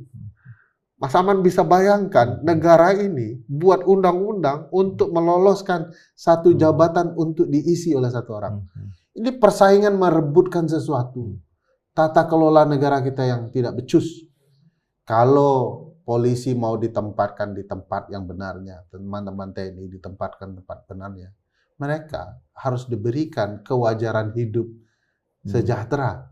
Mas Aman bisa bayangkan negara ini buat undang-undang untuk meloloskan satu jabatan untuk diisi oleh satu orang. Ini persaingan merebutkan sesuatu. Tata kelola negara kita yang tidak becus. Kalau polisi mau ditempatkan di tempat yang benarnya, teman-teman TNI ditempatkan tempat benarnya, mereka harus diberikan kewajaran hidup sejahtera.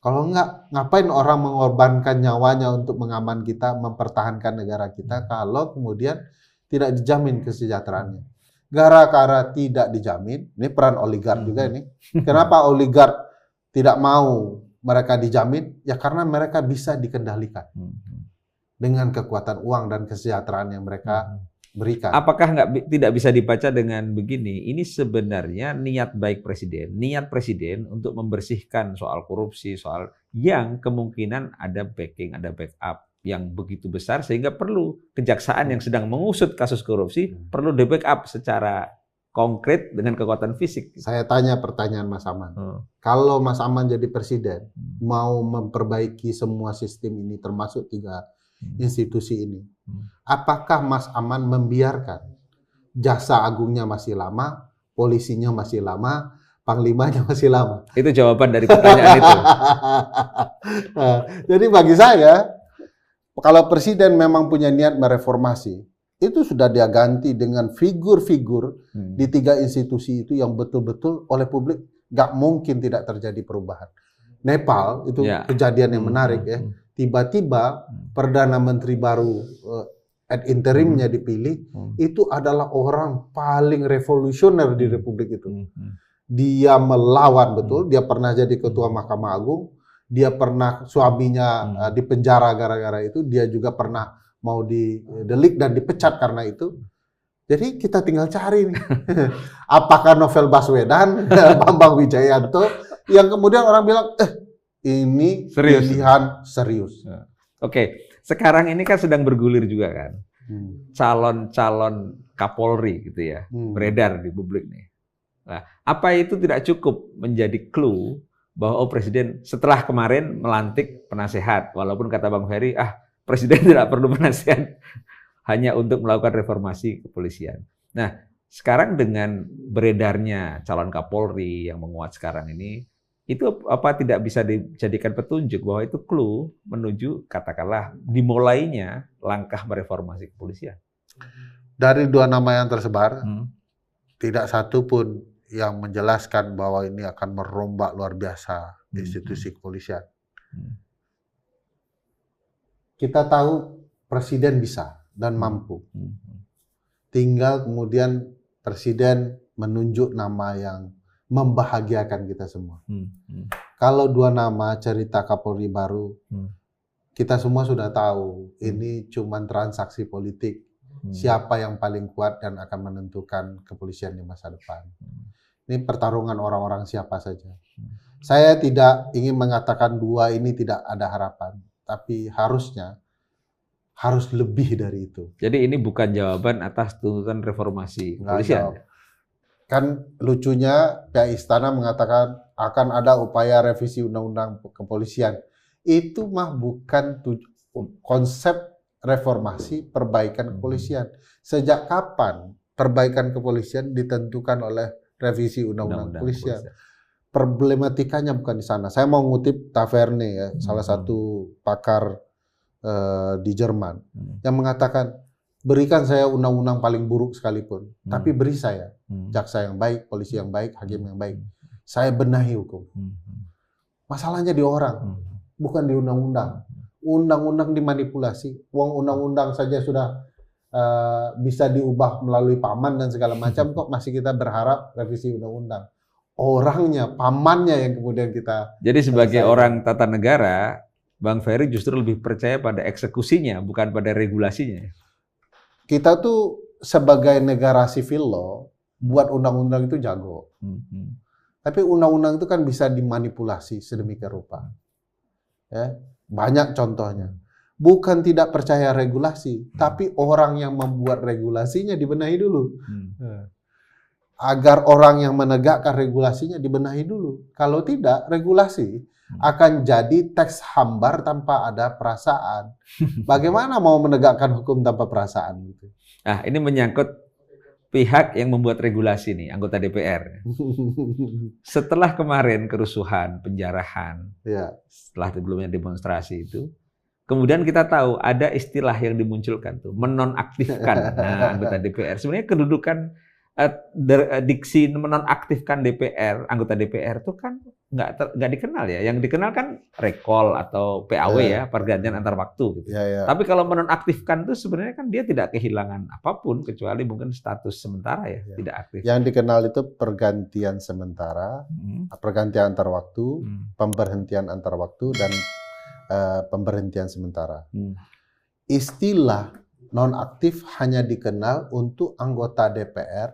Kalau enggak, ngapain orang mengorbankan nyawanya untuk mengaman kita, mempertahankan negara kita, kalau kemudian tidak dijamin kesejahteraannya. Gara-gara tidak dijamin, ini peran oligark juga ini. Kenapa oligark tidak mau mereka dijamin? Ya karena mereka bisa dikendalikan dengan kekuatan uang dan kesejahteraan yang mereka berikan. Apakah tidak bisa dibaca dengan begini? Ini sebenarnya niat baik niat presiden untuk membersihkan soal korupsi, soal yang kemungkinan ada backing, ada backup yang begitu besar sehingga perlu kejaksaan yang sedang mengusut kasus korupsi perlu di-backup secara konkret dengan kekuatan fisik. Saya tanya pertanyaan Mas Aman. Kalau Mas Aman jadi presiden, mau memperbaiki semua sistem ini termasuk 3 institusi ini, apakah Mas Aman membiarkan jaksa agungnya masih lama, polisinya masih lama, panglimanya masih lama? Itu jawaban dari pertanyaan itu. Jadi bagi saya, kalau presiden memang punya niat mereformasi, itu sudah dia ganti dengan figur-figur di 3 institusi itu yang betul-betul oleh publik nggak mungkin tidak terjadi perubahan. Nepal itu kejadian yang menarik ya. Tiba-tiba Perdana Menteri baru ad interimnya dipilih, itu adalah orang paling revolusioner di Republik itu. Dia melawan betul, dia pernah jadi Ketua Mahkamah Agung, dia pernah suaminya dipenjara gara-gara itu, dia juga pernah mau didelik dan dipecat karena itu. Jadi kita tinggal cari nih, apakah Novel Baswedan, Bambang Wijayanto, yang kemudian orang bilang, ini serius. Pilihan serius. Oke, sekarang ini kan sedang bergulir juga kan, calon-calon Kapolri gitu ya, beredar di publik nih. Nah, apa itu tidak cukup menjadi clue bahwa presiden setelah kemarin melantik penasehat, walaupun kata Bang Ferry, presiden tidak perlu penasehat, hanya untuk melakukan reformasi kepolisian. Nah, sekarang dengan beredarnya calon Kapolri yang menguat sekarang ini, itu apa tidak bisa dijadikan petunjuk bahwa itu clue menuju katakanlah dimulainya langkah mereformasi kepolisian? Dari 2 nama yang tersebar, tidak satu pun yang menjelaskan bahwa ini akan merombak luar biasa institusi kepolisian. Kita tahu presiden bisa dan mampu. Tinggal kemudian presiden menunjuk nama yang membahagiakan kita semua. Kalau 2 nama cerita Kapolri baru, kita semua sudah tahu ini cuma transaksi politik. Siapa yang paling kuat dan akan menentukan kepolisian di masa depan. Ini pertarungan orang-orang siapa saja. Saya tidak ingin mengatakan 2 ini tidak ada harapan, tapi harus lebih dari itu. Jadi ini bukan jawaban atas tuntutan reformasi kepolisian. Kan lucunya pihak istana mengatakan akan ada upaya revisi undang-undang kepolisian. Itu mah bukan konsep reformasi perbaikan kepolisian. Sejak kapan perbaikan kepolisian ditentukan oleh revisi undang-undang kepolisian? Problematikanya bukan di sana. Saya mau ngutip Taverne ya, salah satu pakar di Jerman yang mengatakan, berikan saya undang-undang paling buruk sekalipun, tapi beri saya jaksa yang baik, polisi yang baik, hakim yang baik. Saya benahi hukum. Masalahnya di orang, bukan di undang-undang. Undang-undang dimanipulasi. Uang undang-undang saja sudah bisa diubah melalui paman dan segala macam, kok masih kita berharap revisi undang-undang. Orangnya, pamannya yang kemudian kita... Jadi sebagai orang tata negara, Bang Ferry justru lebih percaya pada eksekusinya, bukan pada regulasinya. Kita tuh sebagai negara civil law, buat undang-undang itu jago. Tapi undang-undang itu kan bisa dimanipulasi sedemikian rupa. Ya, banyak contohnya. Bukan tidak percaya regulasi, tapi orang yang membuat regulasinya dibenahi dulu. Agar orang yang menegakkan regulasinya dibenahi dulu. Kalau tidak, regulasi akan jadi teks hambar tanpa ada perasaan. Bagaimana mau menegakkan hukum tanpa perasaan? Gitu. Nah, ini menyangkut pihak yang membuat regulasi nih, anggota DPR. Setelah kemarin kerusuhan, penjarahan, setelah sebelumnya demonstrasi itu, kemudian kita tahu ada istilah yang dimunculkan tuh, menonaktifkan anggota DPR. Sebenarnya kedudukan diksi menonaktifkan DPR, anggota DPR itu kan nggak dikenal ya. Yang dikenal kan recall atau PAW ya, pergantian antar waktu. Gitu. Tapi kalau menonaktifkan itu sebenarnya kan dia tidak kehilangan apapun kecuali mungkin status sementara ya, tidak aktif. Yang dikenal itu pergantian sementara, pergantian antar waktu, pemberhentian antar waktu, dan pemberhentian sementara. Istilah nonaktif hanya dikenal untuk anggota DPR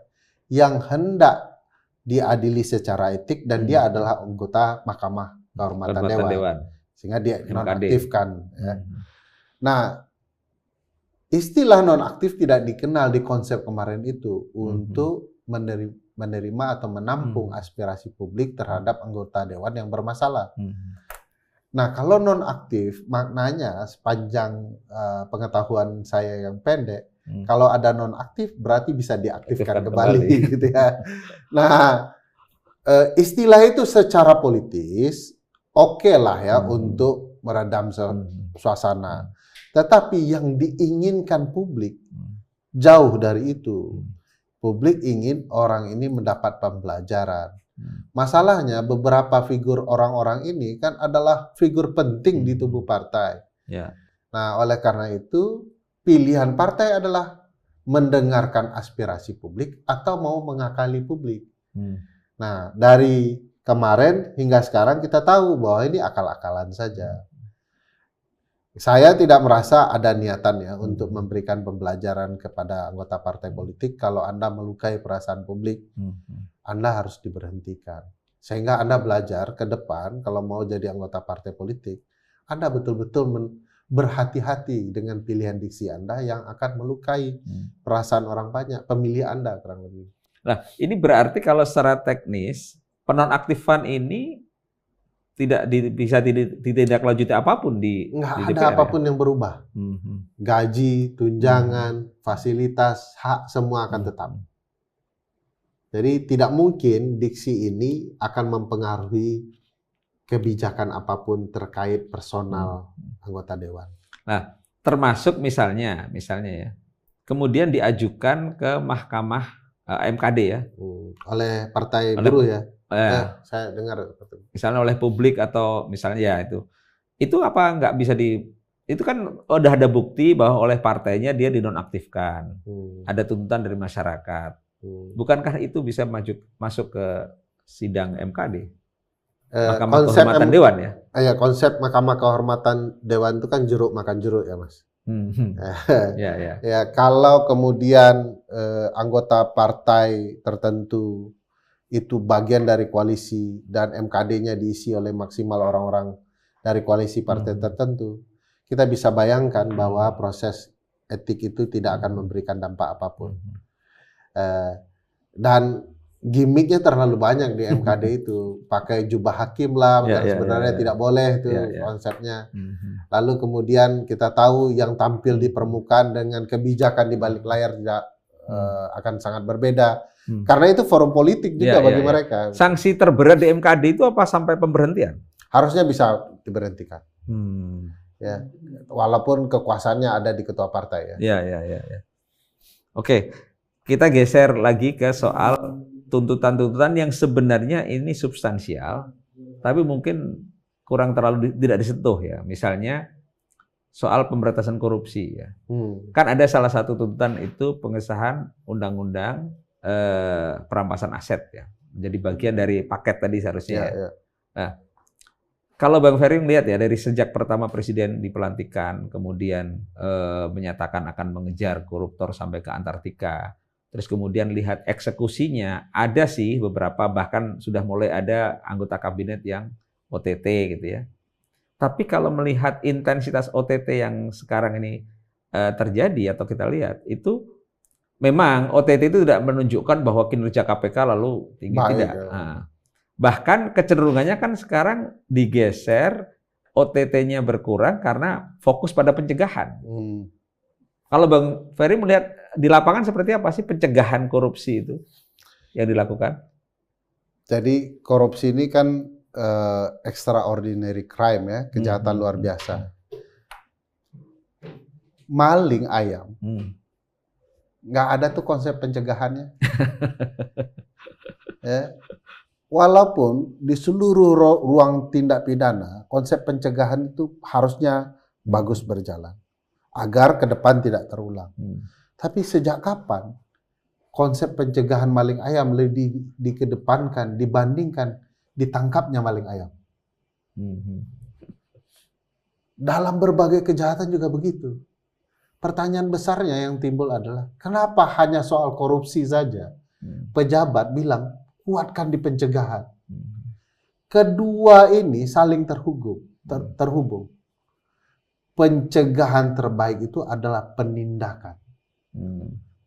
yang hendak diadili secara etik dan dia adalah anggota Mahkamah Kehormatan Dewan. Sehingga dia nonaktifkan. Ya. Nah, istilah nonaktif tidak dikenal di konsep kemarin itu untuk menerima atau menampung aspirasi publik terhadap anggota Dewan yang bermasalah. Nah, kalau nonaktif maknanya sepanjang pengetahuan saya yang pendek, kalau ada nonaktif berarti bisa diaktifkan kembali gitu ya. Nah, istilah itu secara politis oke lah ya untuk meredam suasana. Tetapi yang diinginkan publik jauh dari itu. Publik ingin orang ini mendapat pembelajaran. Masalahnya beberapa figur orang-orang ini kan adalah figur penting di tubuh partai. Nah, oleh karena itu pilihan partai adalah mendengarkan aspirasi publik atau mau mengakali publik. Nah, dari kemarin hingga sekarang kita tahu bahwa ini akal-akalan saja. Saya tidak merasa ada niatan ya untuk memberikan pembelajaran kepada anggota partai politik. Kalau Anda melukai perasaan publik, Anda harus diberhentikan. Sehingga Anda belajar ke depan kalau mau jadi anggota partai politik, Anda betul-betul berhati-hati dengan pilihan diksi Anda yang akan melukai perasaan orang banyak, pemilih Anda kurang lebih. Nah, ini berarti kalau secara teknis penonaktifan ini tidak bisa ditindaklanjuti apapun di nggak di ada DPR, apapun yang berubah. Gaji, tunjangan, fasilitas, hak semua akan tetap. Jadi tidak mungkin diksi ini akan mempengaruhi kebijakan apapun terkait personal anggota dewan. Nah, termasuk misalnya ya, kemudian diajukan ke Mahkamah MKD ya, oleh Partai Buruh ya. Saya dengar. Misalnya oleh publik atau misalnya ya itu apa nggak bisa itu kan udah ada bukti bahwa oleh partainya dia dinonaktifkan, ada tuntutan dari masyarakat. Bukankah itu bisa masuk ke sidang MKD? Mahkamah Kehormatan Dewan ya? Ya, konsep Mahkamah Kehormatan Dewan itu kan jeruk makan jeruk ya Mas. Ya, kalau kemudian anggota partai tertentu itu bagian dari koalisi dan MKD-nya diisi oleh maksimal orang-orang dari koalisi partai tertentu, kita bisa bayangkan bahwa proses etik itu tidak akan memberikan dampak apapun. Dan gimmicknya terlalu banyak di MKD itu, pakai jubah hakim lah, yang sebenarnya tidak boleh itu konsepnya. Lalu kemudian kita tahu yang tampil di permukaan dengan kebijakan di balik layar tidak akan sangat berbeda. Karena itu forum politik juga bagi mereka. Sanksi terberat di MKD itu apa sampai pemberhentian? Harusnya bisa diberhentikan. Ya, walaupun kekuasaannya ada di ketua partai ya. Oke, kita geser lagi ke soal tuntutan-tuntutan yang sebenarnya ini substansial, tapi mungkin kurang tidak disentuh ya. Misalnya soal pemberantasan korupsi ya. Kan ada salah satu tuntutan itu pengesahan undang-undang perampasan aset ya. Menjadi bagian dari paket tadi seharusnya. Nah, kalau Bang Ferry melihat ya dari sejak pertama presiden dipelantikan, kemudian menyatakan akan mengejar koruptor sampai ke Antartika, terus kemudian lihat eksekusinya, ada sih beberapa bahkan sudah mulai ada anggota kabinet yang OTT gitu ya. Tapi kalau melihat intensitas OTT yang sekarang ini terjadi atau kita lihat itu memang OTT itu tidak menunjukkan bahwa kinerja KPK lalu tinggi, tidak. Bahkan kecenderungannya kan sekarang digeser, OTT-nya berkurang karena fokus pada pencegahan. Kalau Bang Ferry melihat di lapangan seperti apa sih pencegahan korupsi itu yang dilakukan? Jadi korupsi ini kan extraordinary crime ya, kejahatan luar biasa. Maling ayam nggak ada tuh konsep pencegahannya. Ya. Walaupun di seluruh ruang tindak pidana, konsep pencegahan itu harusnya bagus berjalan, agar ke depan tidak terulang. Tapi sejak kapan konsep pencegahan maling ayam lebih dikedepankan dibandingkan ditangkapnya maling ayam? Dalam berbagai kejahatan juga begitu. Pertanyaan besarnya yang timbul adalah, kenapa hanya soal korupsi saja pejabat bilang kuatkan di pencegahan? Kedua ini saling terhubung. Pencegahan terbaik itu adalah penindakan.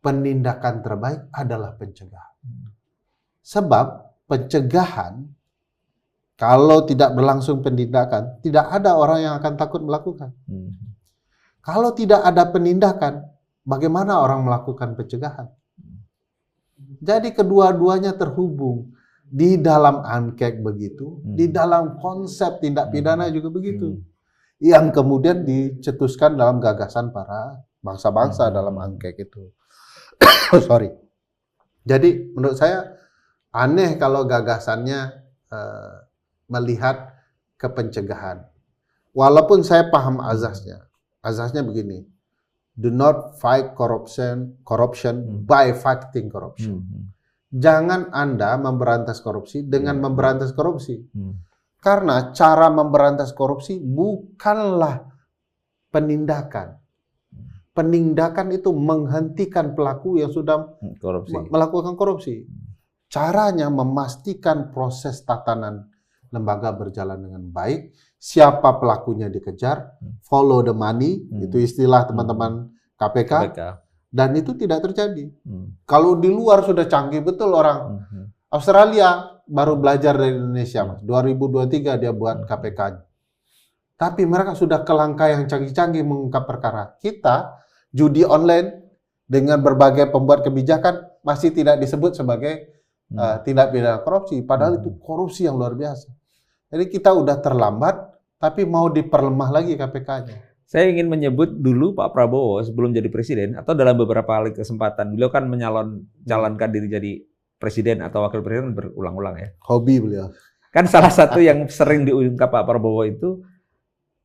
Penindakan terbaik adalah pencegahan. Sebab pencegahan, kalau tidak berlangsung penindakan, tidak ada orang yang akan takut melakukan. Kalau tidak ada penindakan, bagaimana orang melakukan pencegahan? Jadi kedua-duanya terhubung. Di dalam angket begitu, di dalam konsep tindak pidana juga begitu. Yang kemudian dicetuskan dalam gagasan para bangsa-bangsa dalam angket itu. Sorry. Jadi menurut saya aneh kalau gagasannya melihat ke pencegahan. Walaupun saya paham azasnya. Azasnya begini. Do not fight corruption by fighting corruption. Jangan Anda memberantas korupsi dengan memberantas korupsi. Karena cara memberantas korupsi bukanlah penindakan. Penindakan itu menghentikan pelaku yang sudah melakukan korupsi. Caranya memastikan proses tatanan lembaga berjalan dengan baik, siapa pelakunya dikejar, follow the money, itu istilah teman-teman KPK, dan itu tidak terjadi. Kalau di luar sudah canggih betul orang. Australia baru belajar dari Indonesia, Mas. 2023 dia buat KPK. Tapi mereka sudah ke langkah yang canggih-canggih mengungkap perkara. Kita, judi online dengan berbagai pembuat kebijakan masih tidak disebut sebagai tindak pidana korupsi. Padahal itu korupsi yang luar biasa. Jadi kita udah terlambat, tapi mau diperlemah lagi KPK-nya. Saya ingin menyebut dulu Pak Prabowo sebelum jadi presiden, atau dalam beberapa kali kesempatan, beliau kan mencalonkan diri jadi presiden atau wakil presiden berulang-ulang ya. Hobi beliau. Kan salah satu yang sering diungkap Pak Prabowo itu,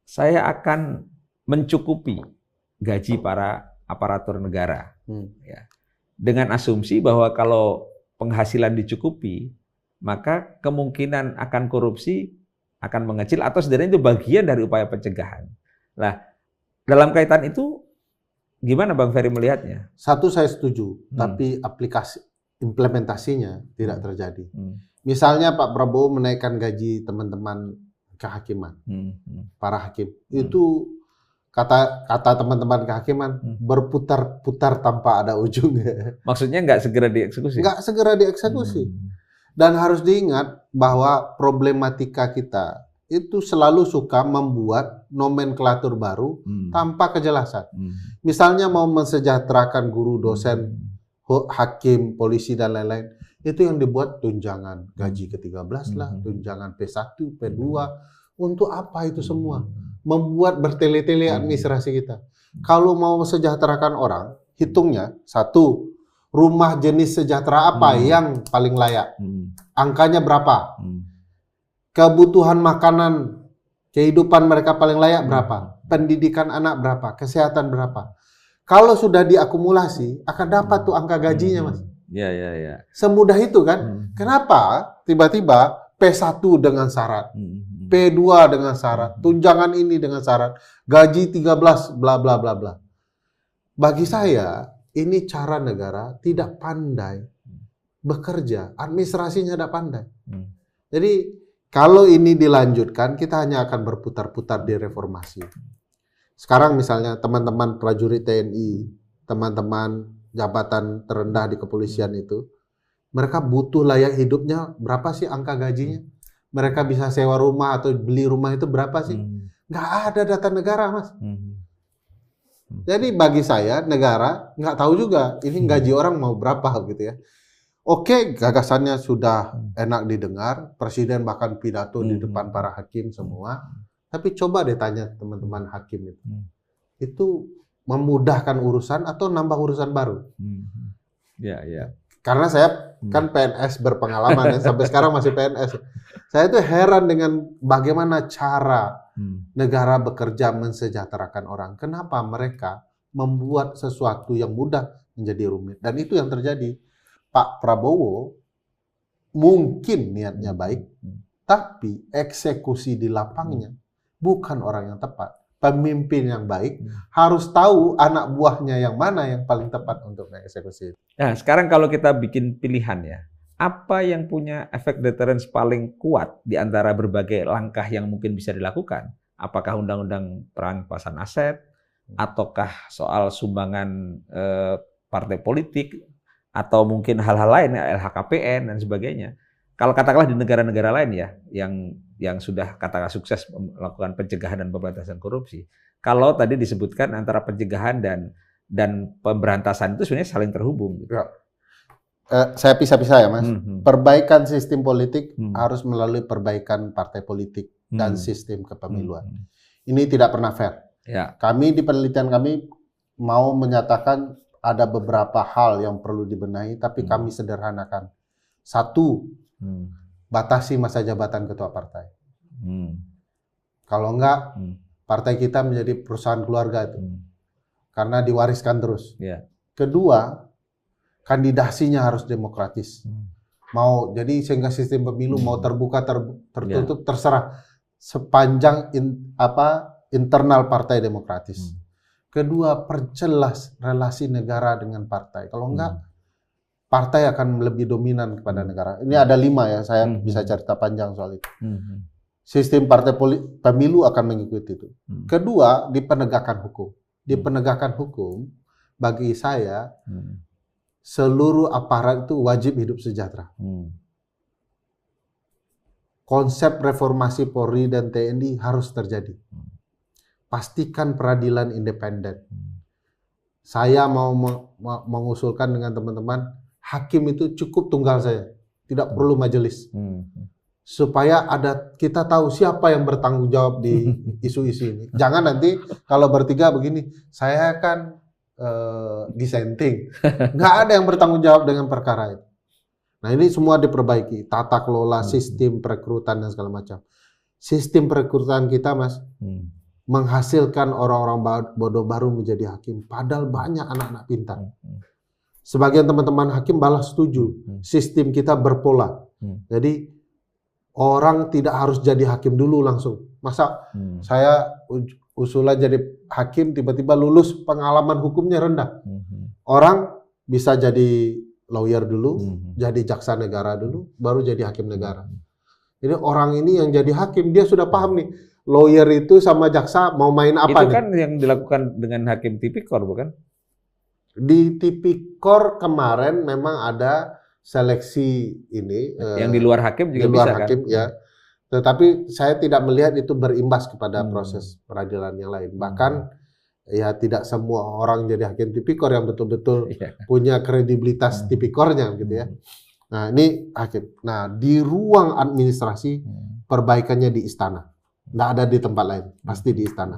saya akan mencukupi gaji para aparatur negara. Ya. Dengan asumsi bahwa kalau penghasilan dicukupi, maka kemungkinan akan korupsi akan mengecil atau setidaknya itu bagian dari upaya pencegahan. Nah, dalam kaitan itu gimana Bang Ferry melihatnya? Satu saya setuju, tapi aplikasi implementasinya tidak terjadi. Misalnya Pak Prabowo menaikkan gaji teman-teman kehakiman, para hakim. Itu kata teman-teman kehakiman berputar-putar tanpa ada ujungnya. Maksudnya nggak segera dieksekusi? Nggak segera dieksekusi. Dan harus diingat bahwa problematika kita itu selalu suka membuat nomenklatur baru tanpa kejelasan. Misalnya mau mensejahterakan guru, dosen, hakim, polisi, dan lain-lain. Itu yang dibuat tunjangan gaji ke-13 lah, tunjangan P1, P2. Untuk apa itu semua? Membuat bertele-tele administrasi kita. Kalau mau mensejahterakan orang, hitungnya, satu, rumah jenis sejahtera apa yang paling layak? Angkanya berapa? Kebutuhan makanan, kehidupan mereka paling layak berapa? Pendidikan anak berapa? Kesehatan berapa? Kalau sudah diakumulasi, akan dapat tuh angka gajinya, Mas. Ya. Semudah itu kan? Kenapa tiba-tiba P1 dengan syarat, P2 dengan syarat, tunjangan ini dengan syarat, gaji 13, bla bla bla bla. Bagi saya, ini cara negara tidak pandai bekerja, administrasinya tidak pandai. Jadi kalau ini dilanjutkan, kita hanya akan berputar-putar di reformasi. Sekarang misalnya teman-teman prajurit TNI, teman-teman jabatan terendah di kepolisian itu, mereka butuh layak hidupnya berapa sih angka gajinya? Mereka bisa sewa rumah atau beli rumah itu berapa sih? Nggak ada data negara, Mas. Jadi bagi saya negara nggak tahu juga ini gaji orang mau berapa gitu ya. Oke, gagasannya sudah enak didengar, presiden bahkan pidato di depan para hakim semua. Tapi coba deh tanya teman-teman hakim itu. Itu memudahkan urusan atau nambah urusan baru. Ya, ya. Karena saya kan PNS berpengalaman ya, sampai sekarang masih PNS. Saya tuh heran dengan bagaimana cara negara bekerja mensejahterakan orang. Kenapa mereka membuat sesuatu yang mudah menjadi rumit? Dan itu yang terjadi. Pak Prabowo mungkin niatnya baik, tapi eksekusi di lapangnya bukan orang yang tepat. Pemimpin yang baik harus tahu anak buahnya yang mana yang paling tepat untuk mengeksekusi. Nah, sekarang kalau kita bikin pilihan ya, apa yang punya efek deterrence paling kuat di antara berbagai langkah yang mungkin bisa dilakukan? Apakah undang-undang perampasan aset, ataukah soal sumbangan partai politik, atau mungkin hal-hal lain, LHKPN dan sebagainya? Kalau katakanlah di negara-negara lain ya, yang sudah katakanlah sukses melakukan pencegahan dan pemberantasan korupsi, kalau tadi disebutkan antara pencegahan dan pemberantasan itu sebenarnya saling terhubung. Gitu. Ya. Saya pisah-pisah ya, Mas. Perbaikan sistem politik harus melalui perbaikan partai politik dan sistem kepemiluan. Ini tidak pernah fair. Ya. Kami di penelitian kami mau menyatakan ada beberapa hal yang perlu dibenahi, tapi kami sederhanakan. Satu, batasi masa jabatan ketua partai. Kalau enggak, partai kita menjadi perusahaan keluarga itu. Karena diwariskan terus. Ya. Kedua, kandidasinya harus demokratis. Jadi sehingga sistem pemilu mau terbuka tertutup terserah sepanjang internal partai demokratis. Kedua, perjelas relasi negara dengan partai. Kalau enggak, partai akan lebih dominan kepada negara. Ini ada 5 ya, saya bisa cerita panjang soal itu. Sistem partai pemilu akan mengikuti itu. Kedua, di penegakan hukum. Di penegakan hukum, bagi saya, seluruh aparat itu wajib hidup sejahtera. Konsep reformasi Polri dan TNI harus terjadi. Pastikan peradilan independen. Saya mau mengusulkan dengan teman-teman, hakim itu cukup tunggal saja, tidak perlu majelis. Supaya kita tahu siapa yang bertanggung jawab di isu-isu ini. Jangan nanti kalau bertiga begini, saya kan dissenting. Nggak ada yang bertanggung jawab dengan perkara itu. Nah ini semua diperbaiki, tata kelola, sistem perekrutan dan segala macam. Sistem perekrutan kita, Mas, menghasilkan orang-orang bodoh baru menjadi hakim. Padahal banyak anak-anak pintar. Sebagian teman-teman hakim balas setuju. Sistem kita berpola. Jadi orang tidak harus jadi hakim dulu langsung. Masa saya usulan jadi hakim tiba-tiba lulus pengalaman hukumnya rendah. Orang bisa jadi lawyer dulu, jadi jaksa negara dulu, baru jadi hakim negara. Jadi orang ini yang jadi hakim, dia sudah paham nih, lawyer itu sama jaksa mau main apa itu nih? Kan yang dilakukan dengan hakim tipikor, bukan? Di tipikor kemarin memang ada seleksi ini. Yang di luar hakim juga di luar bisa hakim, kan? Ya. Tetapi saya tidak melihat itu berimbas kepada proses peradilan yang lain. Bahkan ya tidak semua orang jadi hakim tipikor yang betul-betul punya kredibilitas tipikornya gitu ya. Nah, ini hakim. Nah, di ruang administrasi perbaikannya di istana. Nggak ada di tempat lain, pasti di istana.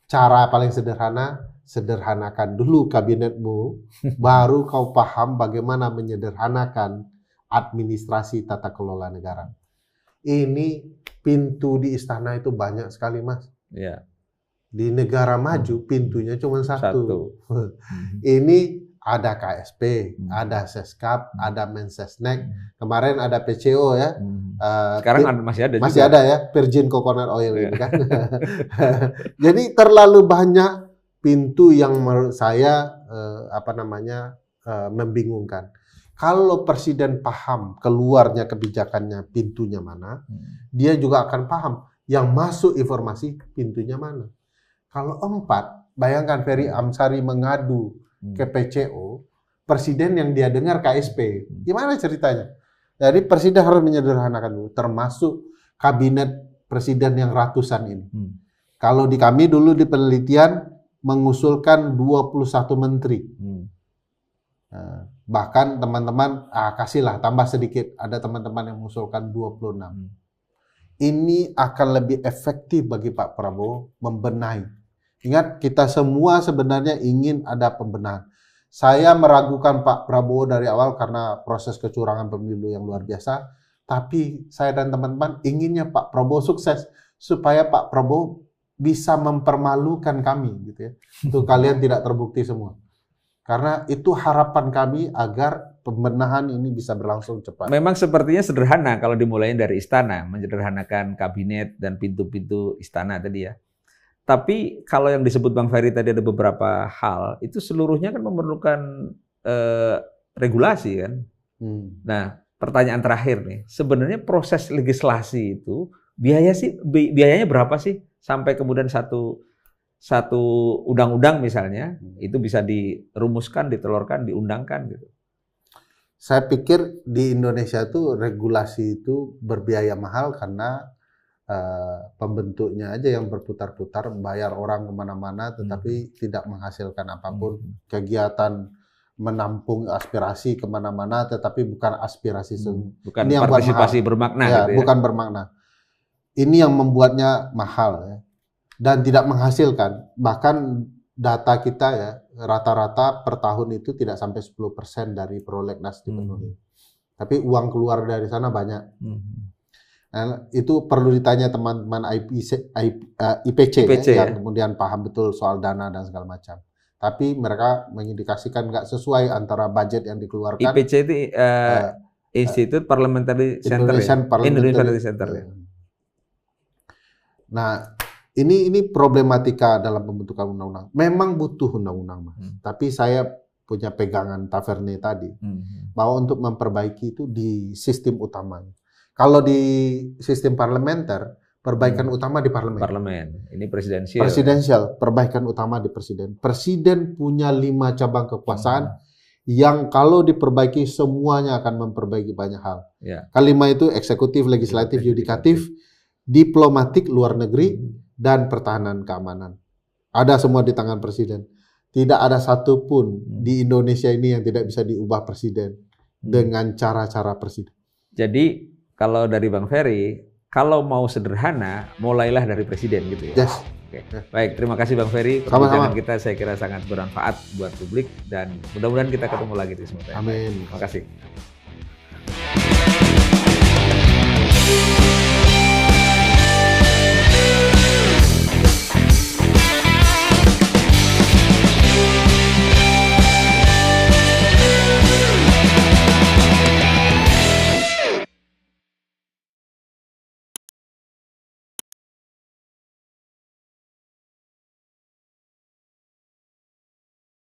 Cara paling sederhana, sederhanakan dulu kabinetmu, baru kau paham bagaimana menyederhanakan administrasi tata kelola negara. Ini pintu di istana itu banyak sekali, Mas. Ya. Di negara maju pintunya cuma satu. Ini ada KSP, ada Seskap, ada Mensesnek. Kemarin ada PCO ya. Sekarang masih ada. Masih juga ada ya, Virgin Coconut Oil ini kan. Jadi terlalu banyak pintu yang menurut saya membingungkan. Kalau presiden paham keluarnya kebijakannya pintunya mana, dia juga akan paham yang masuk informasi pintunya mana. Kalau 4, bayangkan Ferry Amsari mengadu ke PCO, presiden yang dia dengar KSP, gimana ceritanya? Jadi presiden harus menyederhanakan dulu, termasuk kabinet presiden yang ratusan ini. Kalau di kami dulu di penelitian mengusulkan 21 menteri. Nah, bahkan teman-teman kasihlah tambah sedikit, ada teman-teman yang mengusulkan 26. Ini akan lebih efektif bagi Pak Prabowo membenahi. Ingat, kita semua sebenarnya ingin ada pembenahan. Saya meragukan Pak Prabowo dari awal karena proses kecurangan pemilu yang luar biasa. Tapi saya dan teman-teman inginnya Pak Prabowo sukses supaya Pak Prabowo bisa mempermalukan kami, gitu ya. Itu kalian tidak terbukti semua. Karena itu harapan kami agar pembenahan ini bisa berlangsung cepat. Memang sepertinya sederhana kalau dimulai dari istana, menyederhanakan kabinet dan pintu-pintu istana tadi ya. Tapi kalau yang disebut Bang Ferry tadi ada beberapa hal, itu seluruhnya kan memerlukan regulasi kan. Nah, pertanyaan terakhir nih, sebenarnya proses legislasi itu biayanya berapa sih sampai kemudian satu undang-undang misalnya itu bisa dirumuskan, ditelurkan, diundangkan gitu. Saya pikir di Indonesia itu regulasi itu berbiaya mahal karena pembentuknya aja yang berputar-putar, bayar orang kemana-mana, tetapi tidak menghasilkan apapun. Kegiatan menampung aspirasi kemana-mana, tetapi bukan aspirasi bukan ini partisipasi bermakna, ya, gitu ya. Bukan bermakna. Ini yang membuatnya mahal ya, dan tidak menghasilkan. Bahkan data kita ya, rata-rata per tahun itu tidak sampai 10% dari prolegnas dipenuhi. Tapi uang keluar dari sana banyak. Nah, itu perlu ditanya teman-teman IPC ya, yang kemudian paham betul soal dana dan segala macam. Tapi mereka mengindikasikan nggak sesuai antara budget yang dikeluarkan. IPC itu Institute Parliamentary Center. Indonesian Parliamentary Center. Ya. Nah, ini problematika dalam pembentukan undang-undang. Memang butuh undang-undang, Mas. Tapi saya punya pegangan Taverne tadi bahwa untuk memperbaiki itu di sistem utamanya. Kalau di sistem parlementer, perbaikan utama di parlemen. Ini presidensial. Presidensial, perbaikan utama di presiden. Presiden punya 5 cabang kekuasaan yang kalau diperbaiki semuanya akan memperbaiki banyak hal. Ya. Kelima itu eksekutif, legislatif, yudikatif, diplomatik, luar negeri, dan pertahanan keamanan. Ada semua di tangan presiden. Tidak ada satupun di Indonesia ini yang tidak bisa diubah presiden dengan cara-cara presiden. Jadi kalau dari Bang Ferry, kalau mau sederhana, mulailah dari presiden gitu ya. Yes. Oke. Baik, terima kasih Bang Ferry. Perbincangan kita saya kira sangat bermanfaat buat publik dan mudah-mudahan kita ketemu lagi di Sumatera. Amin. Terima kasih.